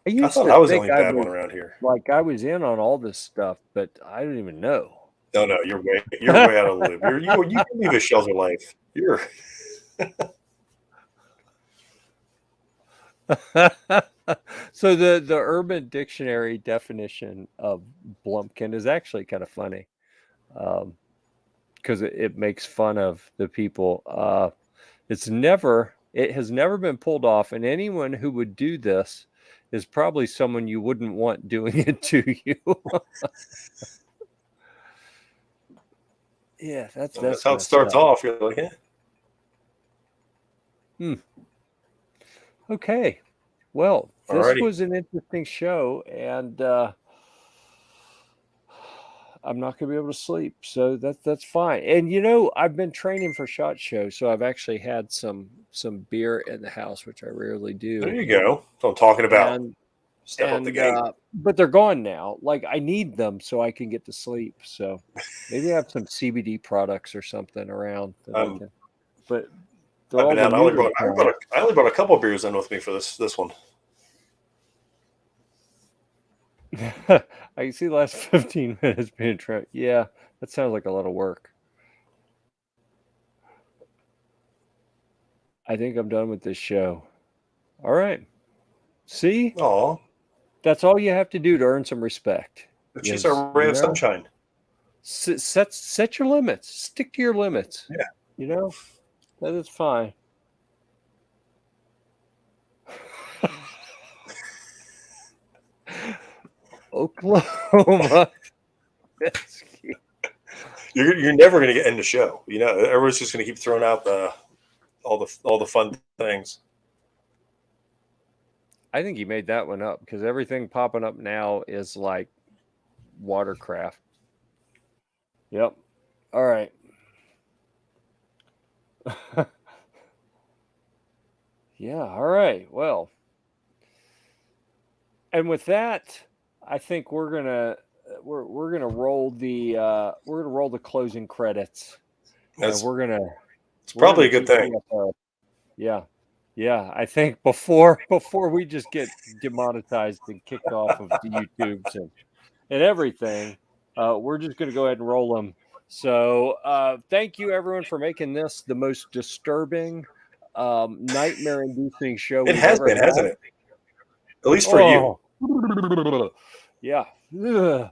I thought I was the only bad one around here. Like I was in on all this stuff, but I didn't even know. No, you're way out of the loop. You can live a shelter life. You're. So the Urban Dictionary definition of Blumpkin is actually kind of funny, because it makes fun of the people. It has never been pulled off, and anyone who would do this is probably someone you wouldn't want doing it to you. Yeah, that's how it starts off. You're like, Okay. Well, this was an interesting show, and I'm not going to be able to sleep, so that's fine. And I've been training for SHOT Show, so I've actually had some beer in the house, which I rarely do. There you go. That's what I'm talking about. Step up the game. But they're gone now. Like I need them so I can get to sleep. So maybe I have some CBD products or something around. But I only brought a couple of beers in with me for this one. I can see the last 15 minutes being tracked. Yeah, that sounds like a lot of work. I think I'm done with this show. All right. See? Oh, That's all you have to do to earn some respect. but she's a ray of sunshine. Set your limits. Stick to your limits. Yeah. You know, that is fine. Oklahoma. You're never going to end the show. You know, everyone's just going to keep throwing out all the fun things. I think he made that one up because everything popping up now is like watercraft. Yep. All right. Yeah. All right. Well, and with that, I think we're gonna roll the closing credits. It's probably a good thing. Yeah. Yeah, I think before we just get demonetized and kicked off of the YouTubes and everything, we're just going to go ahead and roll them. So thank you, everyone, for making this the most disturbing, nightmare-inducing show It has been, hasn't it? At least for you. Yeah. Ugh.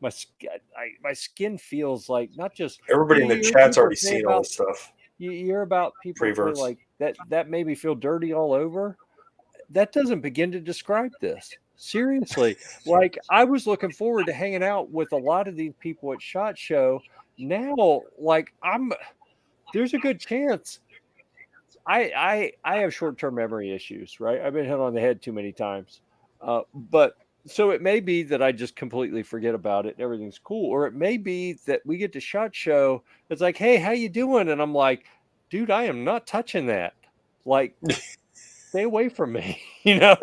My skin feels like not just everybody in the chat's already seen all this stuff. You hear about people like that made me feel dirty all over. That doesn't begin to describe this. Seriously. Like, I was looking forward to hanging out with a lot of these people at SHOT Show. Now, like, there's a good chance I have short-term memory issues, right? I've been hit on the head too many times. But so it may be that I just completely forget about it and everything's cool. Or it may be that we get to SHOT Show. It's like, hey, how you doing? And I'm like, dude, I am not touching that. Like, stay away from me. You know?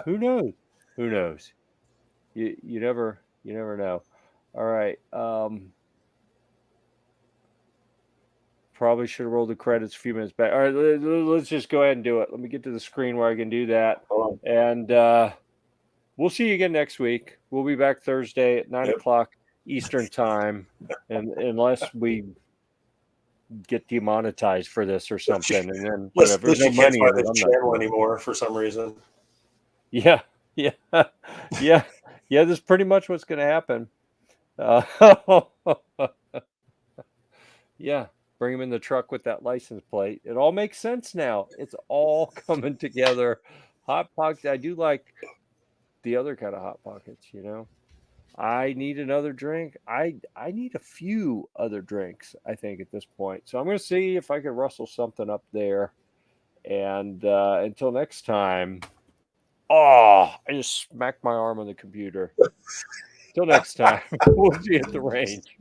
Who knows? Who knows? You never know. All right. Probably should have rolled the credits a few minutes back. All right, let's just go ahead and do it. Let me get to the screen where I can do that. And we'll see you again next week. We'll be back Thursday at 9 o'clock Eastern time. And unless we get demonetized for this or something. And then there's no money in the channel anymore for some reason. Yeah. That's pretty much what's going to happen. Yeah. Bring him in the truck with that license plate. It all makes sense now. It's all coming together. Hot Pockets. I do like the other kind of Hot Pockets, you know. I need another drink. I need a few other drinks, I think, at this point. So I'm going to see if I can rustle something up there. And until next time. Oh, I just smacked my arm on the computer. Until next time, we'll see you at the range.